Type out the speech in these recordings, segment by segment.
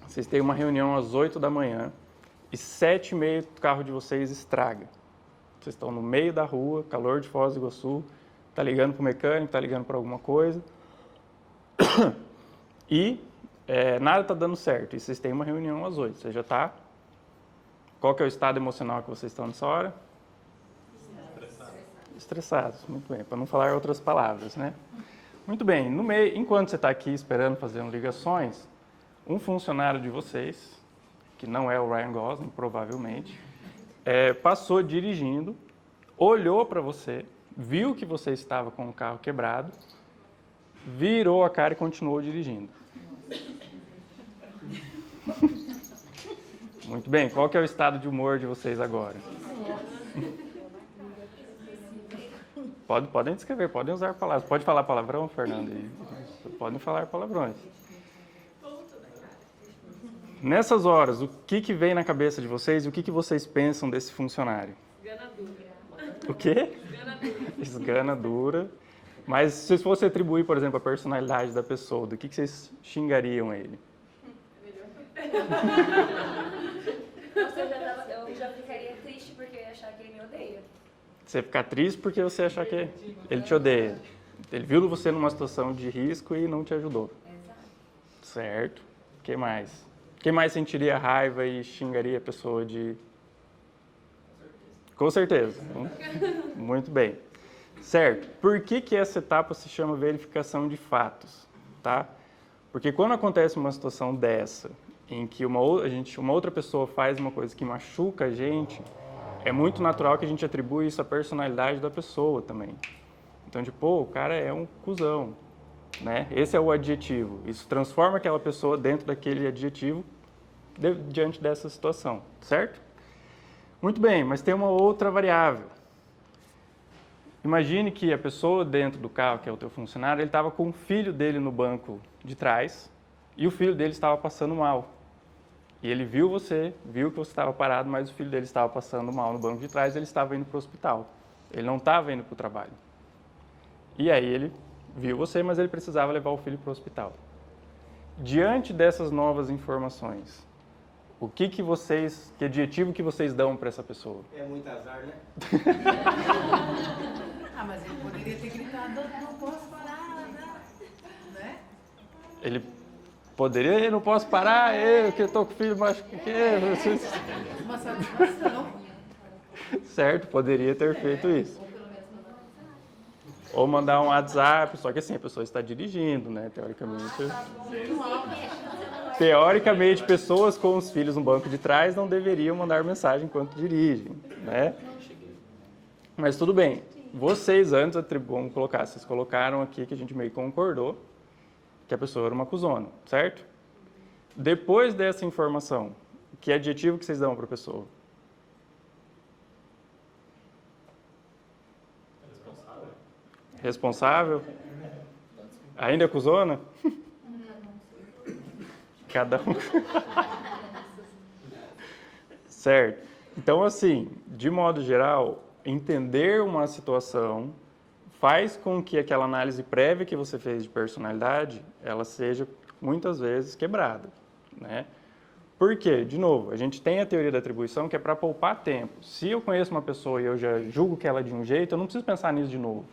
Vocês têm uma reunião às 8 da manhã e 7h30 o carro de vocês estraga. Vocês estão no meio da rua, calor de Foz do Iguaçu, tá ligando para o mecânico, tá ligando para alguma coisa e nada está dando certo. E vocês têm uma reunião às 8. Você já está... Qual que é o estado emocional que vocês estão nessa hora? Estressados, muito bem, para não falar outras palavras, né? Muito bem, no meio, enquanto você está aqui esperando fazendo ligações, um funcionário de vocês, que não é o Ryan Gosling, provavelmente, passou dirigindo, olhou para você, viu que você estava com o carro quebrado, virou a cara e continuou dirigindo. Muito bem, qual que é o estado de humor de vocês agora? Podem descrever, podem usar palavras. Pode falar palavrão, Fernando? Podem falar palavrões. Nessas horas, o que vem na cabeça de vocês e o que vocês pensam desse funcionário? Esganadura. O quê? Esganadura. Esganadura. Mas se fosse atribuir, por exemplo, a personalidade da pessoa, do que vocês xingariam ele? Eu já ficaria triste porque eu ia achar que ele me odeia. Você ficar triste porque você achar que ele te odeia. Ele viu você numa situação de risco e não te ajudou. Exato. Certo. O que mais? Quem mais sentiria raiva e xingaria a pessoa de... Com certeza. Muito bem. Certo. Por que essa etapa se chama verificação de fatos? Tá? Porque quando acontece uma situação dessa, em que uma outra pessoa faz uma coisa que machuca a gente, é muito natural que a gente atribua isso à personalidade da pessoa também. Então, tipo, o cara é um cuzão, né? Esse é o adjetivo. Isso transforma aquela pessoa dentro daquele adjetivo diante dessa situação, certo? Muito bem, mas tem uma outra variável. Imagine que a pessoa dentro do carro, que é o teu funcionário, ele estava com o filho dele no banco de trás e o filho dele estava passando mal. E ele viu que você estava parado, mas o filho dele estava passando mal no banco de trás e ele estava indo para o hospital. Ele não estava indo para o trabalho. E aí ele viu você, mas ele precisava levar o filho para o hospital. Diante dessas novas informações, que adjetivo que vocês dão para essa pessoa? É muito azar, né? Mas ele poderia ter gritado, não posso parar, né? Ele poderia, não posso parar, eu que estou com o filho machucado. Uma satisfação. Certo, poderia ter feito isso. Ou mandar um WhatsApp, só que assim, a pessoa está dirigindo, né, teoricamente, pessoas com os filhos no banco de trás não deveriam mandar mensagem enquanto dirigem, né? Mas tudo bem. Vocês antes, vamos colocar, vocês colocaram aqui que a gente meio concordou que a pessoa era uma cuzona, certo? Depois dessa informação, que adjetivo que vocês dão para a pessoa? Responsável? Ainda é cuzona? Cada um. Certo. Então, assim, de modo geral, entender uma situação faz com que aquela análise prévia que você fez de personalidade, ela seja, muitas vezes, quebrada, né? Por quê? De novo, a gente tem a teoria da atribuição que é para poupar tempo. Se eu conheço uma pessoa e eu já julgo que ela é de um jeito, eu não preciso pensar nisso de novo.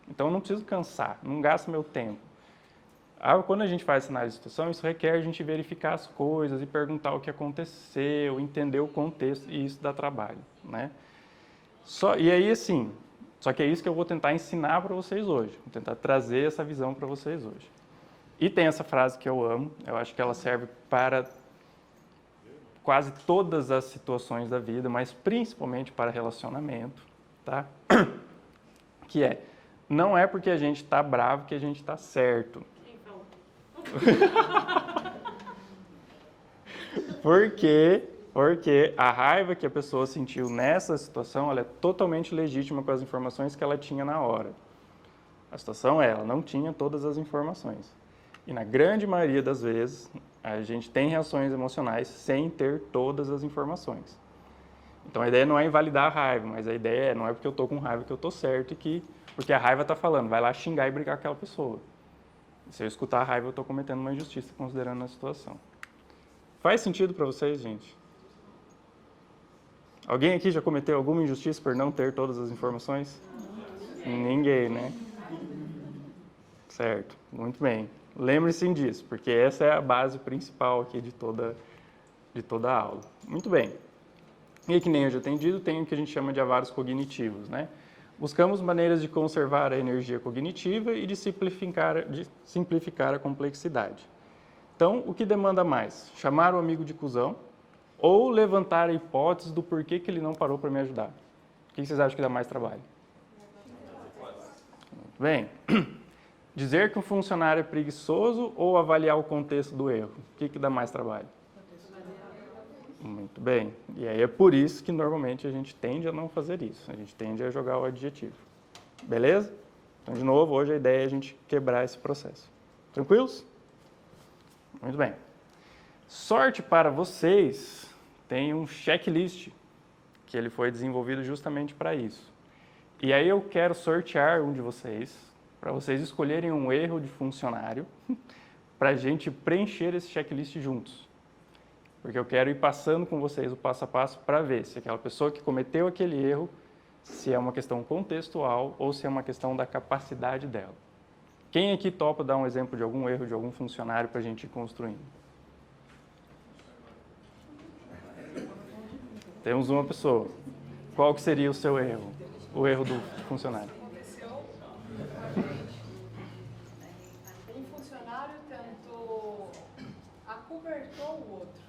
Então, eu não preciso cansar, não gasto meu tempo. Quando a gente faz essa análise de situação, isso requer a gente verificar as coisas e perguntar o que aconteceu, entender o contexto, e isso dá trabalho, né? E aí, assim, só que é isso que eu vou tentar ensinar para vocês hoje, vou tentar trazer essa visão para vocês hoje. E tem essa frase que eu amo, eu acho que ela serve para quase todas as situações da vida, mas principalmente para relacionamento, tá? Que é, não é porque a gente está bravo que a gente está certo. Porque a raiva que a pessoa sentiu nessa situação, ela é totalmente legítima com as informações que ela tinha na hora. A situação ela não tinha todas as informações. E na grande maioria das vezes, a gente tem reações emocionais sem ter todas as informações. Então a ideia não é invalidar a raiva, mas a ideia não é porque eu estou com raiva que eu estou certo, porque a raiva está falando, vai lá xingar e brigar com aquela pessoa. Se eu escutar a raiva, eu estou cometendo uma injustiça considerando a situação. Faz sentido para vocês, gente? Alguém aqui já cometeu alguma injustiça por não ter todas as informações? Ninguém, né? Certo, muito bem. Lembre-se disso, porque essa é a base principal aqui de toda a aula. Muito bem. E que nem eu já tenho dito, tem o que a gente chama de avaros cognitivos, né? Buscamos maneiras de conservar a energia cognitiva e de simplificar a complexidade. Então, o que demanda mais? Chamar o amigo de cuzão ou levantar a hipótese do porquê que ele não parou para me ajudar? O que vocês acham que dá mais trabalho? Muito bem. Dizer que um funcionário é preguiçoso ou avaliar o contexto do erro? O que dá mais trabalho? Muito bem. E aí é por isso que normalmente a gente tende a não fazer isso. A gente tende a jogar o adjetivo. Beleza? Então, de novo, hoje a ideia é a gente quebrar esse processo. Tranquilos? Muito bem. Sorte para vocês, tem um checklist que ele foi desenvolvido justamente para isso. E aí eu quero sortear um de vocês, para vocês escolherem um erro de funcionário, para a gente preencher esse checklist juntos. Porque eu quero ir passando com vocês o passo a passo para ver se aquela pessoa que cometeu aquele erro, se é uma questão contextual ou se é uma questão da capacidade dela. Quem aqui topa dar um exemplo de algum erro de algum funcionário para a gente ir construindo? Temos uma pessoa. Qual que seria o seu erro? O erro do funcionário? Aconteceu um funcionário tentou acobertou o outro,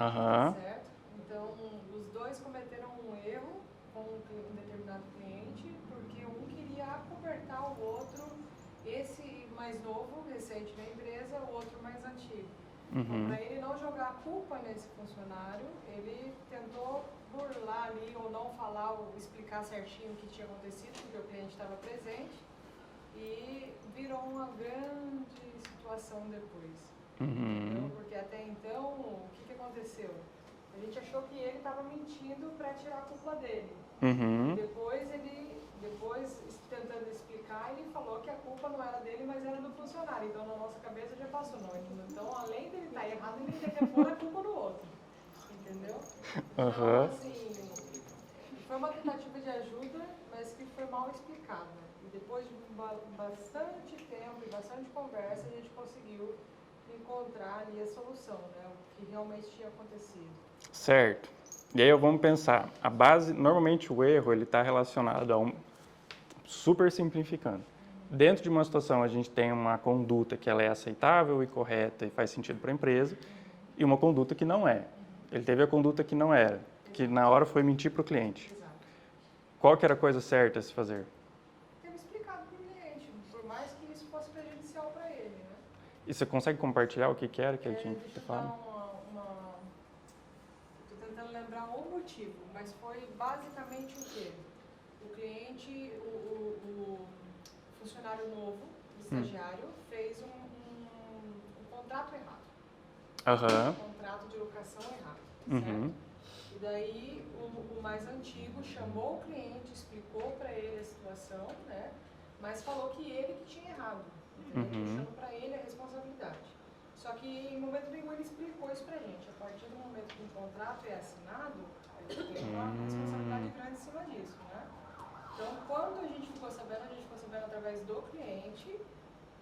Aham. certo? Então, os dois cometeram um erro com um determinado cliente, porque um queria acobertar o outro, esse mais novo, recente na empresa, o outro mais antigo. Uhum. Para ele não jogar a culpa nesse funcionário, ele tentou burlar ali ou não falar ou explicar certinho o que tinha acontecido, porque o cliente estava presente, e virou uma grande situação depois. Uhum. Porque até então, o que aconteceu? A gente achou que ele estava mentindo para tirar a culpa dele. Uhum. Depois, tentando explicar, ele falou que a culpa não era dele, mas era do funcionário. Então, na nossa cabeça já passou, não. Então, além dele estar errado, ele tem que pôr a culpa no outro. Entendeu? Então, assim, foi uma tentativa de ajuda, mas que foi mal explicada. E depois de bastante tempo e bastante conversa, a gente conseguiu encontrar ali a solução, né? O que realmente tinha acontecido. Certo. E aí vamos pensar, a base, normalmente o erro ele está relacionado a super simplificando. Dentro de uma situação a gente tem uma conduta que ela é aceitável e correta e faz sentido para a empresa e uma conduta que não é. Ele teve a conduta que não era, que na hora foi mentir para o cliente. Exato. Qual que era a coisa certa a se fazer? Ter explicado para o cliente, por mais que isso fosse prejudicial para ele, né? E você consegue compartilhar o que era que ele tinha que falar? Estou tentando lembrar o motivo, mas foi basicamente o quê? O cliente, o funcionário novo, o estagiário, fez um contrato errado. Aham. Um contrato de locação errado, Uhum. certo? E daí o mais antigo chamou o cliente, explicou para ele a situação, né? Mas falou que ele que tinha errado, entendeu? Puxando para ele a responsabilidade. Só que em momento nenhum ele explicou isso pra gente. A partir do momento que o contrato é assinado, ele tem uma responsabilidade grande em cima disso, né? Então, quando a gente ficou sabendo através do cliente,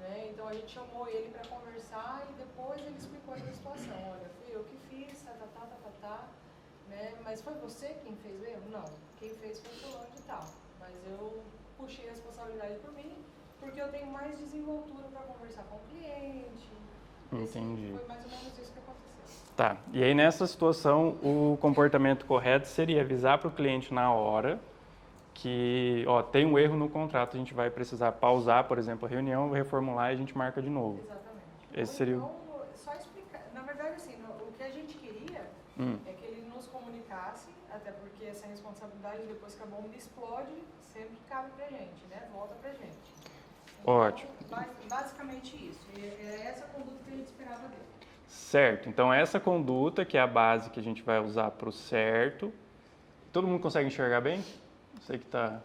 né? Então a gente chamou ele para conversar e depois ele explicou essa situação. Olha, fui eu que fiz, né? Mas foi você quem fez o erro? Não. Quem fez foi fulano de tal. Mas eu puxei a responsabilidade por mim, porque eu tenho mais desenvoltura para conversar com o cliente. Entendi. Foi mais ou menos isso que aconteceu. Tá. E aí nessa situação o comportamento correto seria avisar para o cliente na hora que, ó, tem um erro no contrato, a gente vai precisar pausar, por exemplo, a reunião, reformular e a gente marca de novo. Exatamente. Esse seria Então, só explicar. Na verdade, assim, o que a gente queria é que ele nos comunicasse, até porque essa responsabilidade, depois que a bomba explode, sempre cabe pra gente, né? Volta pra gente. Então, Ótimo. Basicamente isso. É essa conduta que a gente esperava dele. Certo. Então essa conduta, que é a base que a gente vai usar para o certo. Todo mundo consegue enxergar bem? Sei que tá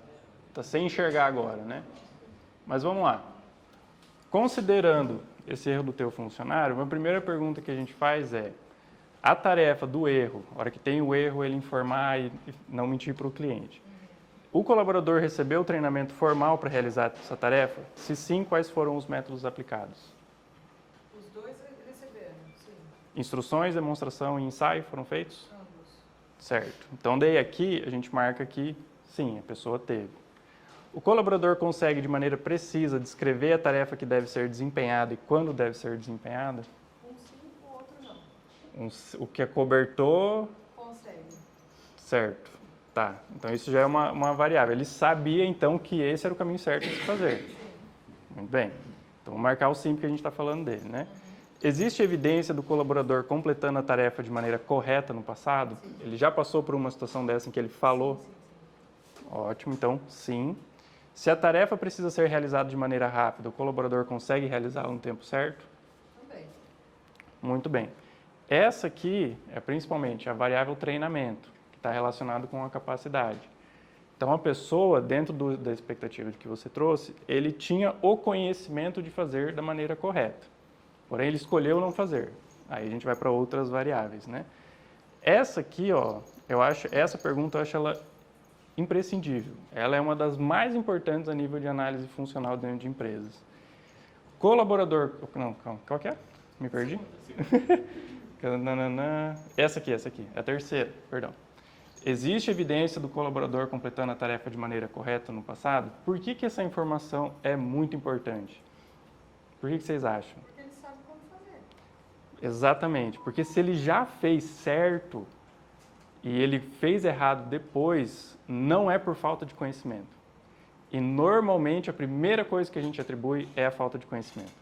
sem enxergar agora, né? Mas vamos lá. Considerando esse erro do teu funcionário, a primeira pergunta que a gente faz é: a tarefa do erro, a hora que tem o erro, ele informar e não mentir para o cliente. O colaborador recebeu o treinamento formal para realizar essa tarefa? Se sim, quais foram os métodos aplicados? Os dois receberam, sim. Instruções, demonstração e ensaio foram feitos? Ambos. Certo. Então, daí aqui, a gente marca que sim, a pessoa teve. O colaborador consegue, de maneira precisa, descrever a tarefa que deve ser desempenhada e quando deve ser desempenhada? Um sim, o outro não. O que acobertou, Consegue. certo. Tá, então isso já é uma variável. Ele sabia, então, que esse era o caminho certo de se fazer. Muito bem. Então, vou marcar o sim, porque a gente está falando dele, né? Existe evidência do colaborador completando a tarefa de maneira correta no passado? Sim. Ele já passou por uma situação dessa em que ele falou? Sim. Ótimo, então, sim. Se a tarefa precisa ser realizada de maneira rápida, o colaborador consegue realizá-la no tempo certo? Também. Muito bem. Essa aqui é principalmente a variável treinamento, que está relacionado com a capacidade. Então, a pessoa, dentro da expectativa de que você trouxe, ele tinha o conhecimento de fazer da maneira correta. Porém, ele escolheu não fazer. Aí a gente vai para outras variáveis, né? Essa aqui, ó, essa pergunta eu acho ela imprescindível. Ela é uma das mais importantes a nível de análise funcional dentro de empresas. Colaborador... Não, calma, qual que é? Me perdi? Essa aqui, é a terceira, perdão. Existe evidência do colaborador completando a tarefa de maneira correta no passado? Por que essa informação é muito importante? Por que vocês acham? Porque ele sabe como fazer. Exatamente, porque se ele já fez certo e ele fez errado depois, não é por falta de conhecimento. E normalmente a primeira coisa que a gente atribui é a falta de conhecimento.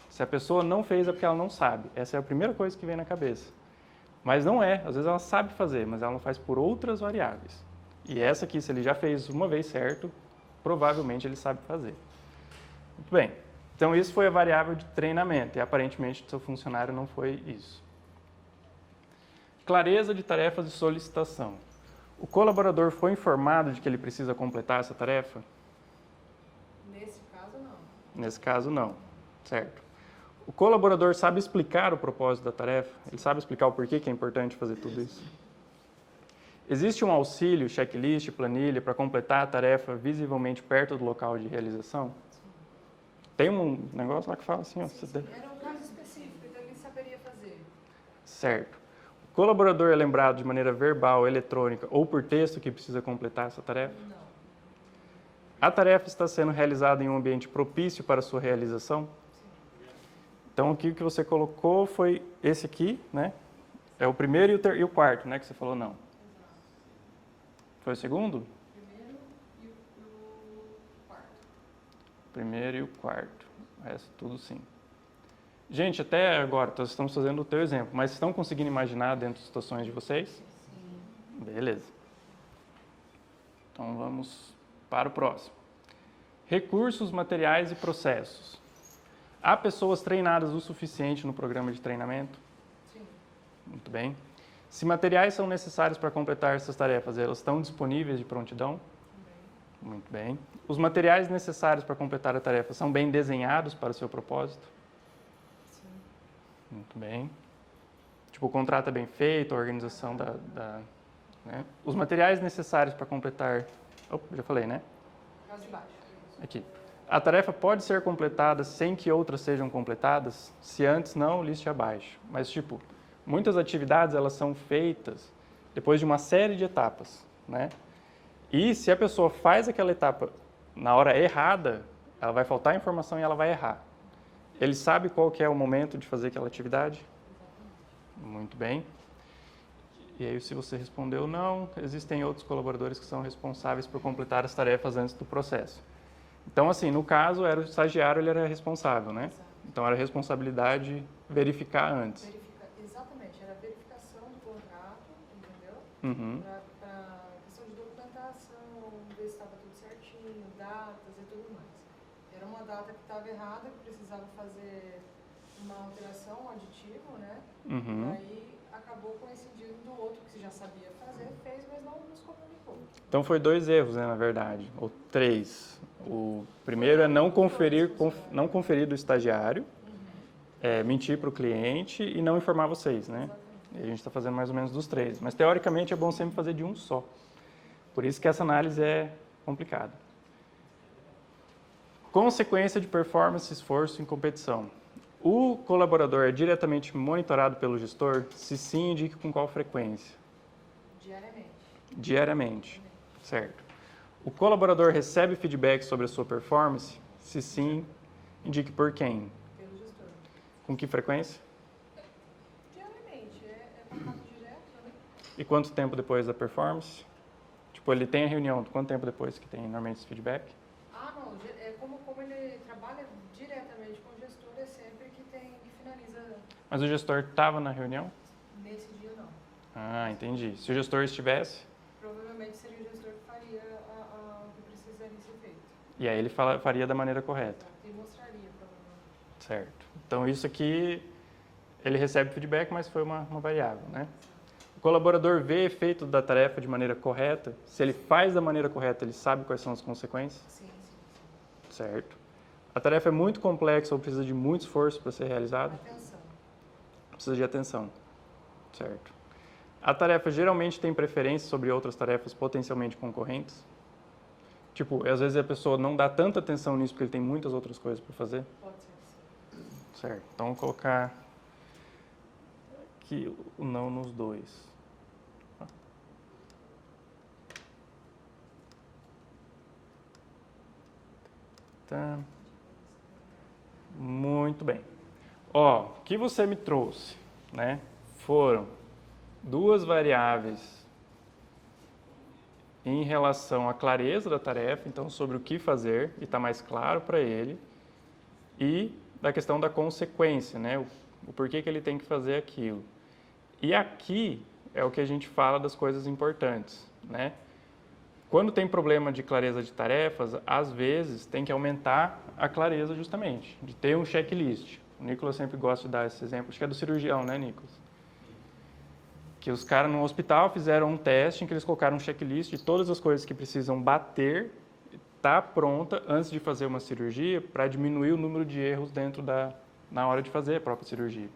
Se a pessoa não fez é porque ela não sabe. Essa é a primeira coisa que vem na cabeça. Mas não é, às vezes ela sabe fazer, mas ela não faz por outras variáveis. E essa aqui, se ele já fez uma vez certo, provavelmente ele sabe fazer. Muito bem. Então, isso foi a variável de treinamento, e aparentemente o seu funcionário não foi isso. Clareza de tarefas de solicitação. O colaborador foi informado de que ele precisa completar essa tarefa? Nesse caso, não. Nesse caso, não. Certo. O colaborador sabe explicar o propósito da tarefa? Ele sabe explicar o porquê que é importante fazer tudo isso? Existe um auxílio, checklist, planilha para completar a tarefa visivelmente perto do local de realização? Tem um negócio lá que fala assim, ó. Era um caso específico, então ele saberia fazer. Certo. O colaborador é lembrado de maneira verbal, eletrônica ou por texto que precisa completar essa tarefa? Não. A tarefa está sendo realizada em um ambiente propício para a sua realização? Então, aqui o que você colocou foi esse aqui, né? É o primeiro e o quarto, né? Que você falou não. Foi o segundo? Primeiro e o quarto. Primeiro e o quarto. O resto tudo sim. Gente, até agora, nós estamos fazendo o teu exemplo, mas estão conseguindo imaginar dentro de situações de vocês? Sim. Beleza. Então, vamos para o próximo. Recursos, materiais e processos. Há pessoas treinadas o suficiente no programa de treinamento? Sim. Muito bem. Se materiais são necessários para completar essas tarefas, elas estão disponíveis de prontidão? Também. Muito bem. Os materiais necessários para completar a tarefa são bem desenhados para o seu propósito? Sim. Muito bem. Tipo, o contrato é bem feito, a organização né? Os materiais necessários para completar... Opa, já falei, né? Caso de baixo. Aqui. A tarefa pode ser completada sem que outras sejam completadas? Se antes não, liste abaixo. Mas, tipo, muitas atividades elas são feitas depois de uma série de etapas, né? E se a pessoa faz aquela etapa na hora errada, ela vai faltar informação e ela vai errar. Ele sabe qual que é o momento de fazer aquela atividade? Muito bem. E aí, se você respondeu não, existem outros colaboradores que são responsáveis por completar as tarefas antes do processo. Então, assim, no caso, era o estagiário, ele era responsável, né? Exato. Então, era responsabilidade verificar antes. Exatamente, era a verificação do contrato, entendeu? Uhum. Para questão de documentação, ver se estava tudo certinho, datas e tudo mais. Era uma data que estava errada, que precisava fazer uma alteração, um aditivo, né? Uhum. E aí acabou coincidindo do outro que já sabia fazer, fez, mas não nos comunicou. Então, foi 2 erros, né, na verdade, ou 3. O primeiro é não conferir do estagiário, mentir para o cliente e não informar vocês, né? Exatamente. E a gente está fazendo mais ou menos dos 3. Mas, teoricamente, é bom sempre fazer de um só. Por isso que essa análise é complicada. Consequência de performance, esforço em competição. O colaborador é diretamente monitorado pelo gestor? Se sim, indique com qual frequência? Diariamente. Diariamente, certo. O colaborador recebe feedback sobre a sua performance? Se sim, indique por quem? Pelo gestor. Com que frequência? Diariamente, é contato direto, né? E quanto tempo depois da performance? Tipo, ele tem a reunião, quanto tempo depois que tem normalmente esse feedback? Ah, não, como ele trabalha diretamente com o gestor, é sempre que finaliza Mas o gestor estava na reunião? nesse dia, não. Ah, entendi. Se o gestor estivesse, Provavelmente seria o gestor que faria o que precisaria ser feito. e aí ele faria da maneira correta. E mostraria, provavelmente. Certo. Então, isso aqui, ele recebe feedback, mas foi uma variável, né? O colaborador vê efeito da tarefa de maneira correta. Se ele faz da maneira correta, ele sabe quais são as consequências. Sim, sim, sim. Certo. A tarefa é muito complexa ou precisa de muito esforço para ser realizada? Atenção. Precisa de atenção. Certo. A tarefa geralmente tem preferência sobre outras tarefas potencialmente concorrentes? Tipo, às vezes a pessoa não dá tanta atenção nisso porque ele tem muitas outras coisas para fazer? Pode ser sim. Certo. Então, vou colocar aqui o não nos dois. Tá. Muito bem. Ó, o que você me trouxe, né? Foram duas variáveis em relação à clareza da tarefa, então sobre o que fazer, e está mais claro para ele, e da questão da consequência, né? O porquê que ele tem que fazer aquilo. E aqui é o que a gente fala das coisas importantes, né? Quando tem problema de clareza de tarefas, às vezes tem que aumentar a clareza justamente, de ter um checklist. O Nicolas sempre gosta de dar esse exemplo, acho que é do cirurgião, né, Nicolas? Que os caras no hospital fizeram um teste em que eles colocaram um checklist de todas as coisas que precisam bater, tá pronta antes de fazer uma cirurgia para diminuir o número de erros na hora de fazer a própria cirurgia.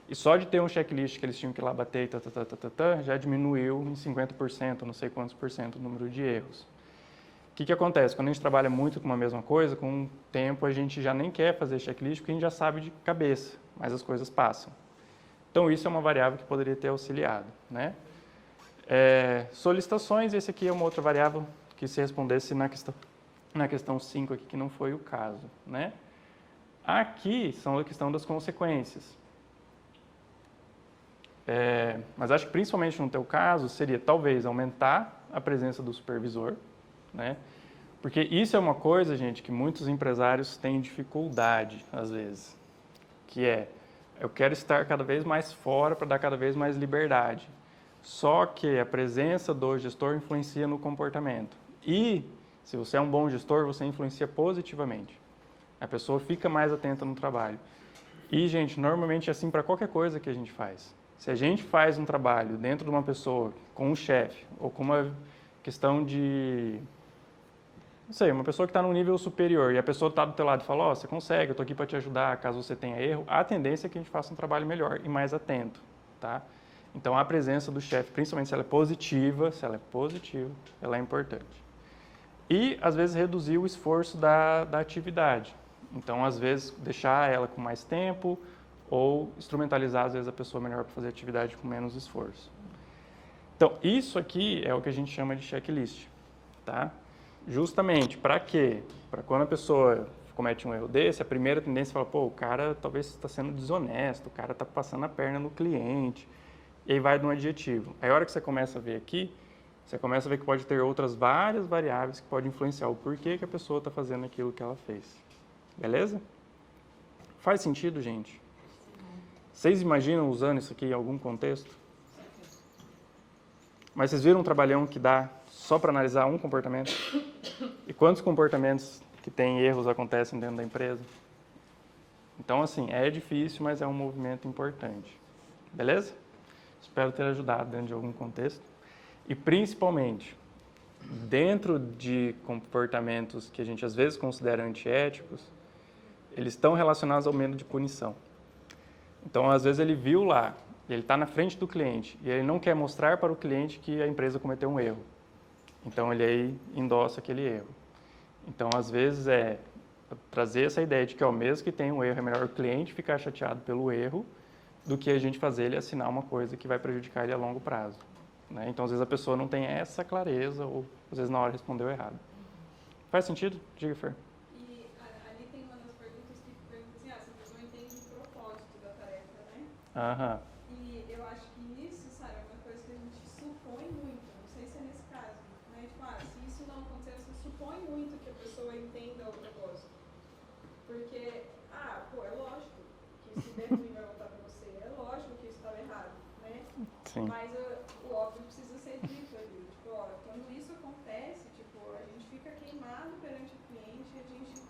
E só de ter um checklist que eles tinham que ir lá bater e já diminuiu em 50%, não sei quantos por cento o número de erros. O que acontece? Quando a gente trabalha muito com uma mesma coisa, com o tempo a gente já nem quer fazer checklist porque a gente já sabe de cabeça, mas as coisas passam. Então isso é uma variável que poderia ter auxiliado, né? Solicitações, esse aqui é uma outra variável que se respondesse na questão 5 aqui, que não foi o caso, né? Aqui são a questão das consequências. Mas acho que principalmente no teu caso seria talvez aumentar a presença do supervisor, né? Porque isso é uma coisa, gente, que muitos empresários têm dificuldade às vezes, que eu quero estar cada vez mais fora para dar cada vez mais liberdade. Só que a presença do gestor influencia no comportamento. E se você é um bom gestor, você influencia positivamente. A pessoa fica mais atenta no trabalho. E, gente, normalmente é assim para qualquer coisa que a gente faz. Se a gente faz um trabalho dentro de uma pessoa, com um chefe, ou com uma questão de... Não sei, uma pessoa que está num nível superior e a pessoa está do teu lado e fala, você consegue, eu estou aqui para te ajudar, caso você tenha erro, a tendência é que a gente faça um trabalho melhor e mais atento, tá? Então, a presença do chefe, principalmente se ela é positiva, ela é importante. E, às vezes, reduzir o esforço da atividade. Então, às vezes, deixar ela com mais tempo ou instrumentalizar, às vezes, a pessoa melhor para fazer atividade com menos esforço. Então, isso aqui é o que a gente chama de checklist, tá? Justamente, para quê? Para quando a pessoa comete um erro desse, a primeira tendência é falar, o cara talvez está sendo desonesto, o cara está passando a perna no cliente, e aí vai de um adjetivo. Aí a hora que você começa a ver aqui, você começa a ver que pode ter outras várias variáveis que podem influenciar o porquê que a pessoa está fazendo aquilo que ela fez. Beleza? Faz sentido, gente? Vocês imaginam usando isso aqui em algum contexto? Mas vocês viram um trabalhão que dá só para analisar um comportamento? E quantos comportamentos que têm erros acontecem dentro da empresa? Então, assim, é difícil, mas é um movimento importante. Beleza? Espero ter ajudado dentro de algum contexto. E, principalmente, dentro de comportamentos que a gente às vezes considera antiéticos, eles estão relacionados ao medo de punição. Então, às vezes ele viu lá ele está na frente do cliente e ele não quer mostrar para o cliente que a empresa cometeu um erro. Então, ele aí endossa aquele erro. Então, às vezes, trazer essa ideia de que, mesmo que tenha um erro, é melhor o cliente ficar chateado pelo erro do que a gente fazer ele assinar uma coisa que vai prejudicar ele a longo prazo. Né? Então, às vezes, a pessoa não tem essa clareza ou, às vezes, na hora respondeu errado. Faz sentido? Diga, Fer. E ali tem uma das perguntas que pergunta assim, se a pessoa entende o propósito da tarefa, né? Aham. E eu acho que nisso, Sara, é uma coisa que a gente supõe muito, não sei se é nesse caso, né? Tipo, se isso não acontecer, você supõe muito que a pessoa entenda o propósito. Porque, é lógico que se der ruim vai voltar pra você, é lógico que isso estava errado, né? Sim. Mas o óbvio precisa ser dito ali. Tipo, quando isso acontece, tipo, a gente fica queimado perante o cliente, a gente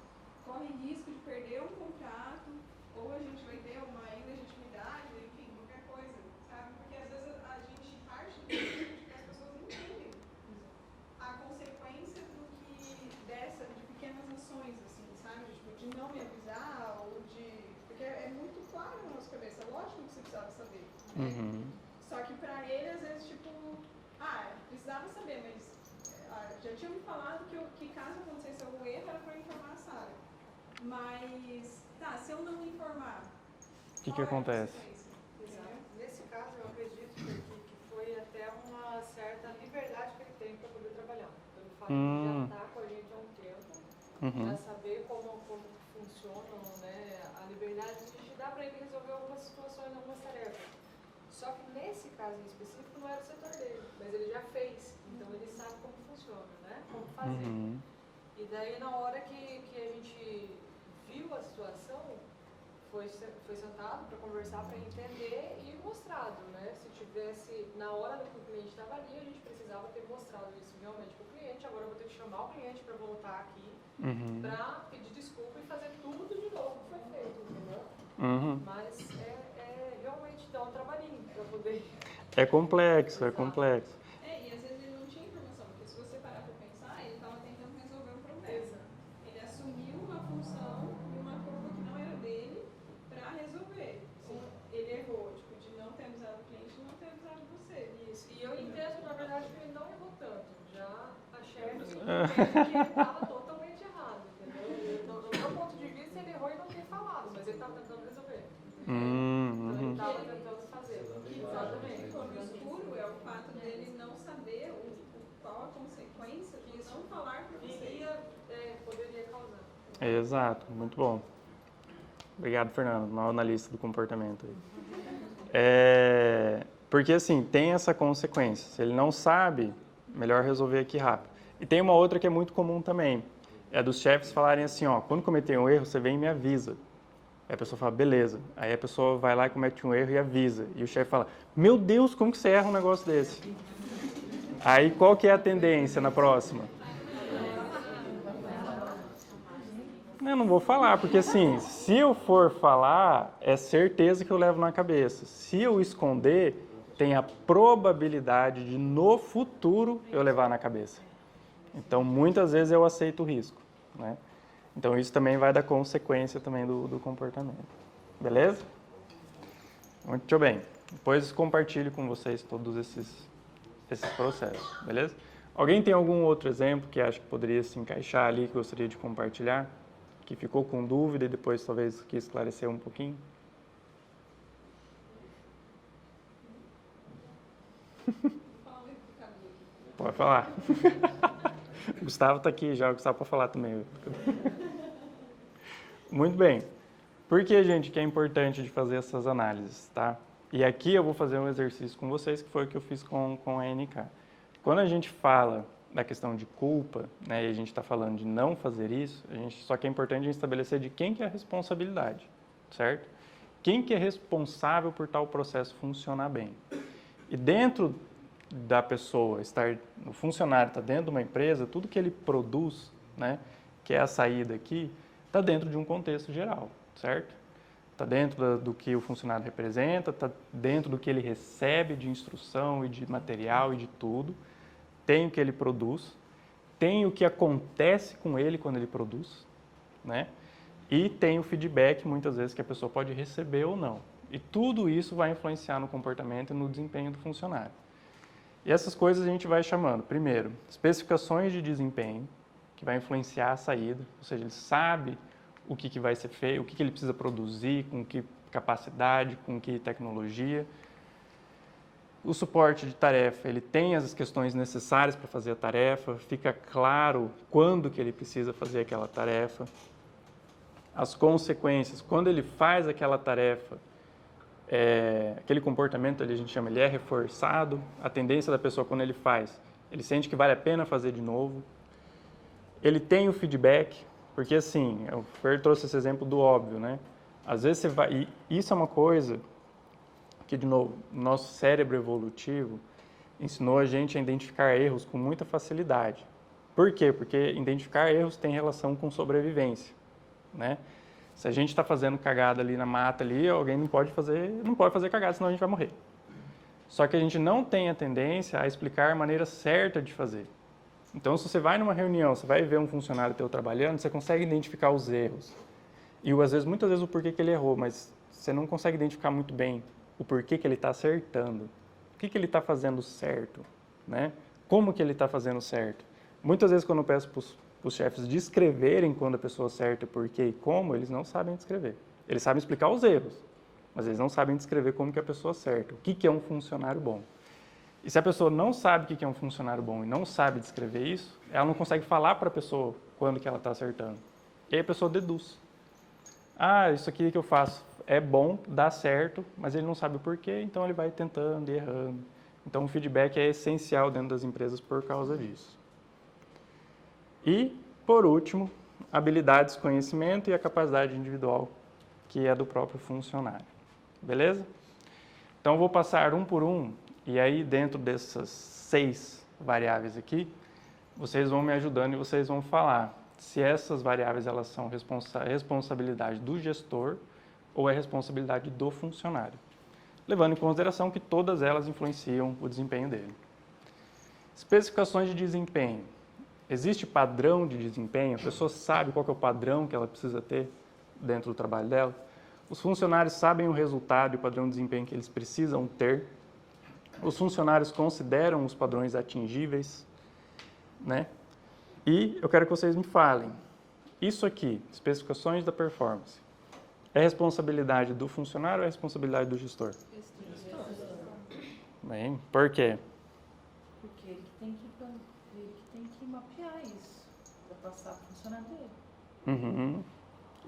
corre risco de perder um contrato, ou a gente vai ter uma ilegitimidade, enfim, qualquer coisa, sabe? Porque às vezes a gente parte do princípio de que as pessoas entendem a consequência de pequenas ações, assim, sabe? Tipo, de não me avisar, ou de... Porque é muito claro na nossa cabeça, é lógico que você precisava saber, né? Uhum. Só que pra ele, às vezes, tipo, precisava saber, mas já tinha me falado que caso acontecesse algum erro era pra informar a Sara. Mas, se eu não informar, O que acontece? Exato. Nesse caso, eu acredito que foi até uma certa liberdade que ele tem para poder trabalhar. Pelo fato de já estar com a gente há um tempo, já saber como funcionam, né, a liberdade de dar para ele resolver algumas situações, algumas tarefas. Só que nesse caso em específico não era o setor dele, mas ele já fez, então ele sabe como funciona, né, como fazer. E daí na hora que a gente viu a situação, foi sentado para conversar, para entender e mostrado, né? Se tivesse, na hora que o cliente estava ali, a gente precisava ter mostrado isso realmente para o cliente, agora eu vou ter que chamar o cliente para voltar aqui, para pedir desculpa e fazer tudo de novo que foi feito, entendeu? Mas realmente dá um trabalhinho para poder... É complexo, é complexo. e às vezes ele não tinha informação, porque se você parar para pensar, ele estava tentando resolver um problema. Ele assumiu uma função e uma curva que não era dele para resolver. Ele errou, tipo, de não ter avisado o cliente e não ter avisado você. Isso. E eu entendo, na verdade, que ele não errou tanto. Já a chefe entende que ele estava totalmente errado, entendeu? Do meu ponto de vista, ele errou e não tem falado, mas ele estava tentando resolver. Então ele estava tentando fazer. Exatamente. Ficou no escuro é o fato dele não saber qual a consequência de não falar para você. Poderia causar. Exato, muito bom. Obrigado, Fernando, mal analista do comportamento aí. Porque assim, tem essa consequência. Se ele não sabe, melhor resolver aqui rápido. E tem uma outra que é muito comum também. É dos chefes falarem assim, quando cometer um erro, você vem e me avisa. Aí a pessoa fala, beleza. Aí a pessoa vai lá e comete um erro e avisa. E o chefe fala, meu Deus, como que você erra um negócio desse? Aí qual que é a tendência na próxima? Eu não vou falar, porque assim, se eu for falar, é certeza que eu levo na cabeça. Se eu esconder, tem a probabilidade de no futuro eu levar na cabeça. Então, muitas vezes eu aceito o risco, né? Então, isso também vai dar consequência também do comportamento. Beleza? Muito bem. Depois compartilho com vocês todos esses processos, beleza? Alguém tem algum outro exemplo que acha que poderia se encaixar ali, que gostaria de compartilhar? Que ficou com dúvida e depois talvez quis esclarecer um pouquinho? Pode falar. O Gustavo está aqui já, o Gustavo pode falar também. Muito bem. Por que, gente, que é importante de fazer essas análises, tá? E aqui eu vou fazer um exercício com vocês, que foi o que eu fiz com a NK. Quando a gente fala da questão de culpa, né, e a gente está falando de não fazer isso, só que é importante a gente estabelecer de quem que é a responsabilidade, certo? Quem que é responsável por tal processo funcionar bem? E dentro da pessoa, o funcionário está dentro de uma empresa, tudo que ele produz, né, que é a saída aqui, está dentro de um contexto geral, certo? Está dentro do que o funcionário representa, está dentro do que ele recebe de instrução e de material e de tudo. Tem o que ele produz, tem o que acontece com ele quando ele produz, né? E tem o feedback, muitas vezes, que a pessoa pode receber ou não. E tudo isso vai influenciar no comportamento e no desempenho do funcionário. E essas coisas a gente vai chamando, primeiro, especificações de desempenho, que vai influenciar a saída, ou seja, ele sabe o que vai ser feito, o que ele precisa produzir, com que capacidade, com que tecnologia. O suporte de tarefa, ele tem as questões necessárias para fazer a tarefa, fica claro quando que ele precisa fazer aquela tarefa. As consequências, quando ele faz aquela tarefa, aquele comportamento ali a gente chama, ele é reforçado, a tendência da pessoa quando ele faz, ele sente que vale a pena fazer de novo. Ele tem o feedback, porque assim, o Fer trouxe esse exemplo do óbvio, né? Às vezes você vai, e isso é uma coisa que, de novo, nosso cérebro evolutivo ensinou a gente a identificar erros com muita facilidade. Por quê? Porque identificar erros tem relação com sobrevivência, né? Se a gente está fazendo cagada ali na mata, ali, alguém não pode fazer cagada, senão a gente vai morrer. Só que a gente não tem a tendência a explicar a maneira certa de fazer. Então, se você vai numa reunião, você vai ver um funcionário teu trabalhando, você consegue identificar os erros. E, às vezes, muitas vezes, o porquê que ele errou, mas você não consegue identificar muito bem o porquê que ele está acertando. O que ele está fazendo certo, né? Como que ele está fazendo certo. Muitas vezes, quando eu peço para os chefes descreverem quando a pessoa acerta, porquê e como, eles não sabem descrever. Eles sabem explicar os erros, mas eles não sabem descrever como que a pessoa acerta. O que é um funcionário bom. E se a pessoa não sabe o que é um funcionário bom e não sabe descrever isso, ela não consegue falar para a pessoa quando que ela está acertando. E aí a pessoa deduz. Ah, isso aqui que eu faço é bom, dá certo, mas ele não sabe o porquê, então ele vai tentando e errando. Então o feedback é essencial dentro das empresas por causa disso. E, por último, habilidades, conhecimento e a capacidade individual, que é do próprio funcionário. Beleza? Então eu vou passar um por um. E aí, dentro dessas 6 variáveis aqui, vocês vão me ajudando e vocês vão falar se essas variáveis elas são responsabilidade do gestor ou é responsabilidade do funcionário, levando em consideração que todas elas influenciam o desempenho dele. Especificações de desempenho. Existe padrão de desempenho? A pessoa sabe qual que é o padrão que ela precisa ter dentro do trabalho dela? Os funcionários sabem o resultado e o padrão de desempenho que eles precisam ter? Os funcionários consideram os padrões atingíveis, né? E eu quero que vocês me falem, isso aqui, especificações da performance, é responsabilidade do funcionário ou é responsabilidade do gestor? Bem, por quê? Porque ele que tem que mapear isso, para passar para o funcionário dele. Uhum.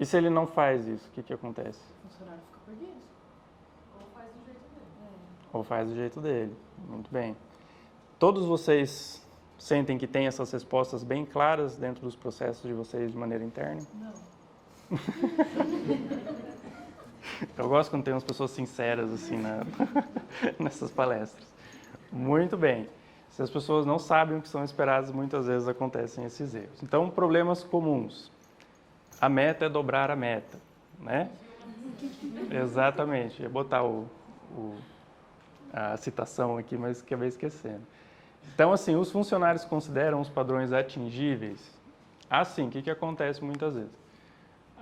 E se ele não faz isso, o que acontece? O funcionário fica perdido. Ou faz do jeito dele. Muito bem. Todos vocês sentem que têm essas respostas bem claras dentro dos processos de vocês de maneira interna? Não. Eu gosto quando tem umas pessoas sinceras assim nessas palestras. Muito bem. Se as pessoas não sabem o que são esperadas, muitas vezes acontecem esses erros. Então, problemas comuns. A meta é dobrar a meta, né? Exatamente. Eu ia botar a citação aqui, mas acabei esquecendo. Então, assim, os funcionários consideram os padrões atingíveis. Assim, o que acontece muitas vezes?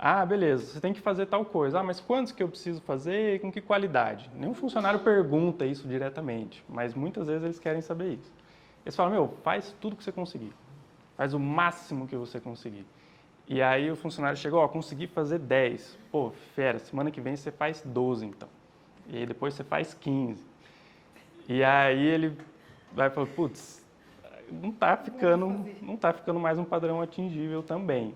Ah, beleza, você tem que fazer tal coisa. Ah, mas quantos que eu preciso fazer e com que qualidade? Nenhum funcionário pergunta isso diretamente, mas muitas vezes eles querem saber isso. Eles falam, faz tudo que você conseguir. Faz o máximo que você conseguir. E aí o funcionário chegou, consegui fazer 10. Pô, fera, semana que vem você faz 12, então. E aí depois você faz 15. E aí ele vai falar, putz, não tá ficando mais um padrão atingível também.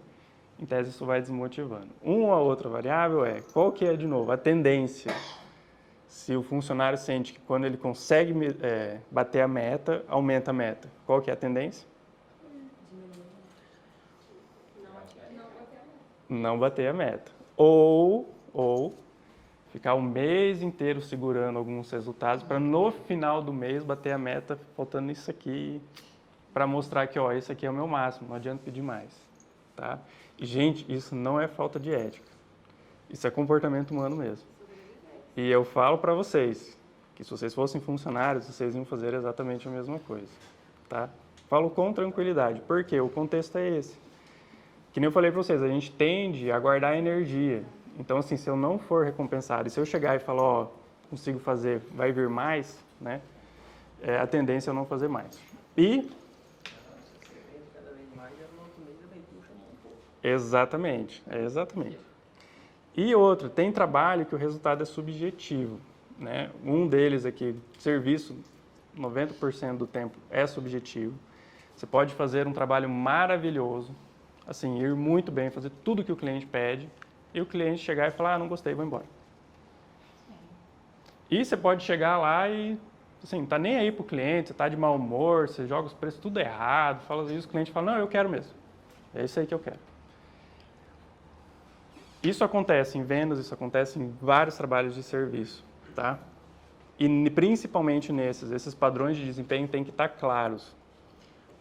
Em tese, isso vai desmotivando. Uma outra variável qual que é, de novo, a tendência. Se o funcionário sente que quando ele consegue bater a meta, aumenta a meta. Qual que é a tendência? Não bater a meta. Ou ficar o mês inteiro segurando alguns resultados para no final do mês bater a meta, faltando isso aqui, para mostrar que, esse aqui é o meu máximo, não adianta pedir mais. Tá? E, gente, isso não é falta de ética. Isso é comportamento humano mesmo. E eu falo para vocês que se vocês fossem funcionários, vocês iam fazer exatamente a mesma coisa. Tá? Falo com tranquilidade. Por quê? O contexto é esse. Que nem eu falei para vocês, a gente tende a guardar energia. Então, assim, se eu não for recompensado, e se eu chegar e falar, ó, consigo fazer, vai vir mais, né? A tendência é eu não fazer mais. E... Exatamente, exatamente. E outro, tem trabalho que o resultado é subjetivo, né? Um deles aqui, serviço, 90% do tempo é subjetivo. Você pode fazer um trabalho maravilhoso, assim, ir muito bem, fazer tudo que o cliente pede, e o cliente chegar e falar, não gostei, vou embora. E você pode chegar lá e, assim, tá nem aí pro cliente, você tá de mau humor, você joga os preços tudo errado, fala isso, o cliente fala, não, eu quero mesmo. É isso aí que eu quero. Isso acontece em vendas, isso acontece em vários trabalhos de serviço, tá? E principalmente esses padrões de desempenho têm que estar claros.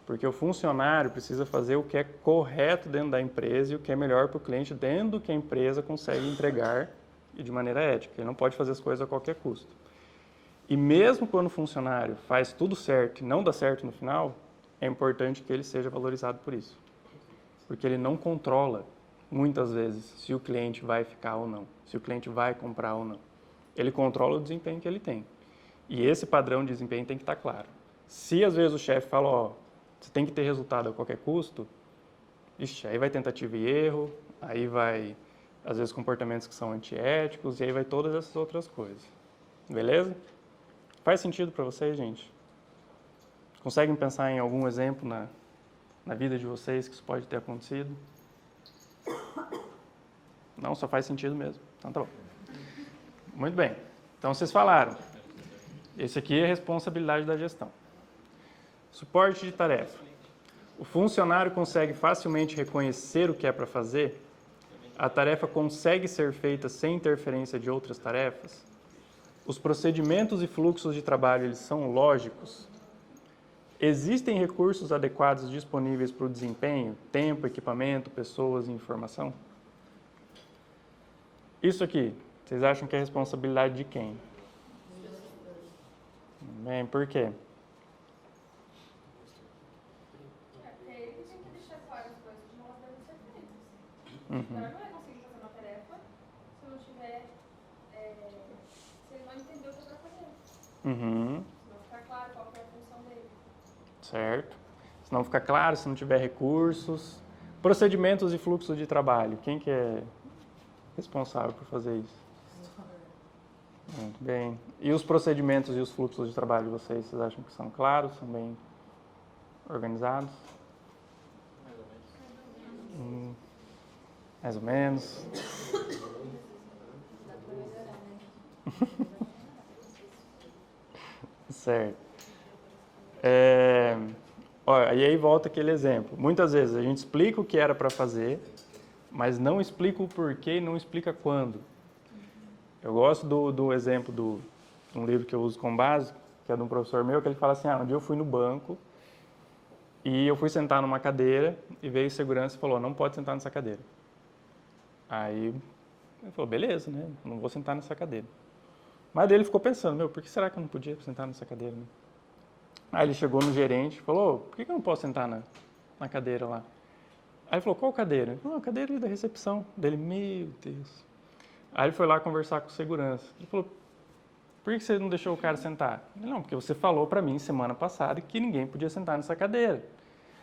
Porque o funcionário precisa fazer o que é correto dentro da empresa e o que é melhor para o cliente dentro do que a empresa consegue entregar e de maneira ética. Ele não pode fazer as coisas a qualquer custo. E mesmo quando o funcionário faz tudo certo e não dá certo no final, é importante que ele seja valorizado por isso. Porque ele não controla, muitas vezes, se o cliente vai ficar ou não, se o cliente vai comprar ou não. Ele controla o desempenho que ele tem. E esse padrão de desempenho tem que estar claro. Se às vezes o chefe fala, ó, você tem que ter resultado a qualquer custo, ixi, aí vai tentativa e erro, aí vai, às vezes, comportamentos que são antiéticos, e aí vai todas essas outras coisas. Beleza? Faz sentido para vocês, gente? Conseguem pensar em algum exemplo na vida de vocês que isso pode ter acontecido? Não, só faz sentido mesmo. Então tá bom. Muito bem. Então vocês falaram. Esse aqui é a responsabilidade da gestão. Suporte de tarefa. O funcionário consegue facilmente reconhecer o que é para fazer? A tarefa consegue ser feita sem interferência de outras tarefas? Os procedimentos e fluxos de trabalho, eles são lógicos? Existem recursos adequados disponíveis para o desempenho? Tempo, equipamento, pessoas e informação? Isso aqui, vocês acham que é responsabilidade de quem? Bem, por quê? Ele tem que deixar claro as coisas como elas devem ser feitas. Uhum. Ela não vai conseguir fazer uma tarefa se não tiver, se ele não entender o que está fazendo. Uhum. Se não ficar claro qual que é a função dele. Certo. Se não ficar claro, se não tiver recursos. Procedimentos e fluxo de trabalho. Quem que é responsável por fazer isso? Muito bem. E os procedimentos e os fluxos de trabalho de vocês acham que são claros, são bem organizados? Mais ou menos. Certo. Olha, e aí volta aquele exemplo. Muitas vezes a gente explica o que era para fazer, mas não explica o porquê e não explica quando. Eu gosto do exemplo de um livro que eu uso como base, que é de um professor meu, que ele fala assim, um dia eu fui no banco e eu fui sentar numa cadeira e veio segurança e falou, não pode sentar nessa cadeira. Aí ele falou, beleza, né? Não vou sentar nessa cadeira. Mas daí ele ficou pensando, por que será que eu não podia sentar nessa cadeira, né? Aí ele chegou no gerente e falou, por que eu não posso sentar na cadeira lá? Aí ele falou, qual cadeira? Ele falou, a cadeira ali da recepção. Dele, meu Deus. Aí ele foi lá conversar com o segurança. Ele falou, por que você não deixou o cara sentar? Ele, não, porque você falou para mim semana passada que ninguém podia sentar nessa cadeira.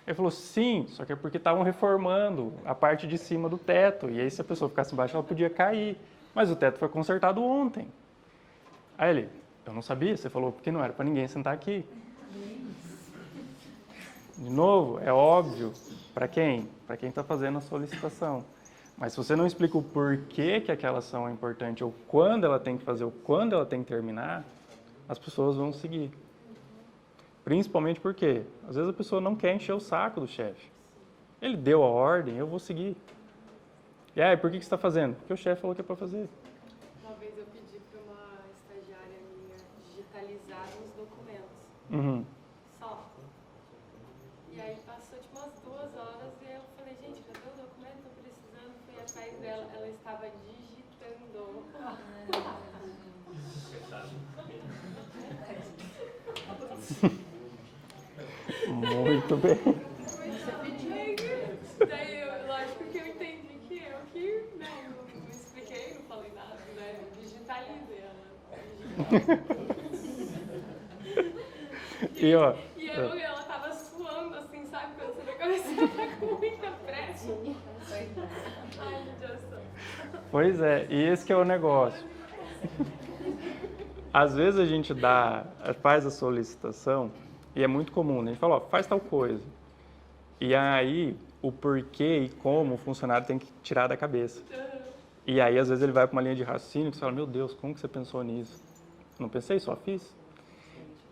Ele falou, sim, só que é porque estavam reformando a parte de cima do teto. E aí se a pessoa ficasse embaixo, ela podia cair. Mas o teto foi consertado ontem. Aí ele, eu não sabia, você falou porque não era para ninguém sentar aqui. De novo, é óbvio, para quem? Para quem está fazendo a solicitação. Mas se você não explica o porquê que aquela ação é importante, ou quando ela tem que fazer, ou quando ela tem que terminar, as pessoas vão seguir. Principalmente porque, às vezes a pessoa não quer encher o saco do chefe. Ele deu a ordem, eu vou seguir. E aí, por que você está fazendo? Porque o chefe falou que é para fazer. Uma vez eu pedi para uma estagiária minha digitalizar uns documentos. Uhum. Só. E aí passou tipo umas 2 horas e eu falei, gente, cadê o documento? Tô precisando. Fui atrás dela, ela estava digitando. Muito bem. Daí, lógico que eu entendi que eu não expliquei E, ó, Ela tava suando, assim, sabe? Quando você vê que a pessoa tá com muita pressa. Ai, meu Deus do céu. pois é, e esse que é o negócio. Às vezes a gente faz a solicitação, e é muito comum, né? A gente fala, ó, faz tal coisa. E aí, o porquê e como o funcionário tem que tirar da cabeça. E aí, às vezes, ele vai para uma linha de raciocínio que você fala, meu Deus, como que você pensou nisso? Não pensei, só fiz.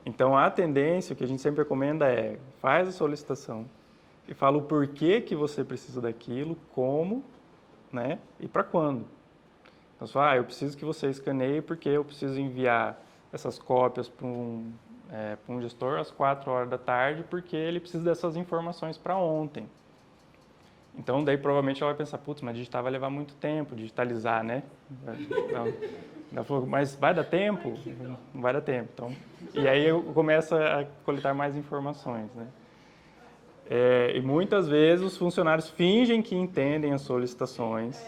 Então, a tendência, o que a gente sempre recomenda é, faz a solicitação e fala o porquê que você precisa daquilo, como, né, e para quando. Então, você fala, eu preciso que você escaneie porque eu preciso enviar essas cópias para um gestor às 4 horas da tarde porque ele precisa dessas informações para ontem. Então, daí provavelmente ela vai pensar, putz, mas digitar vai levar muito tempo, digitalizar, né? Ela falou, mas vai dar tempo? Não vai dar tempo. Então, e aí eu começo a coletar mais informações, né? E muitas vezes os funcionários fingem que entendem as solicitações,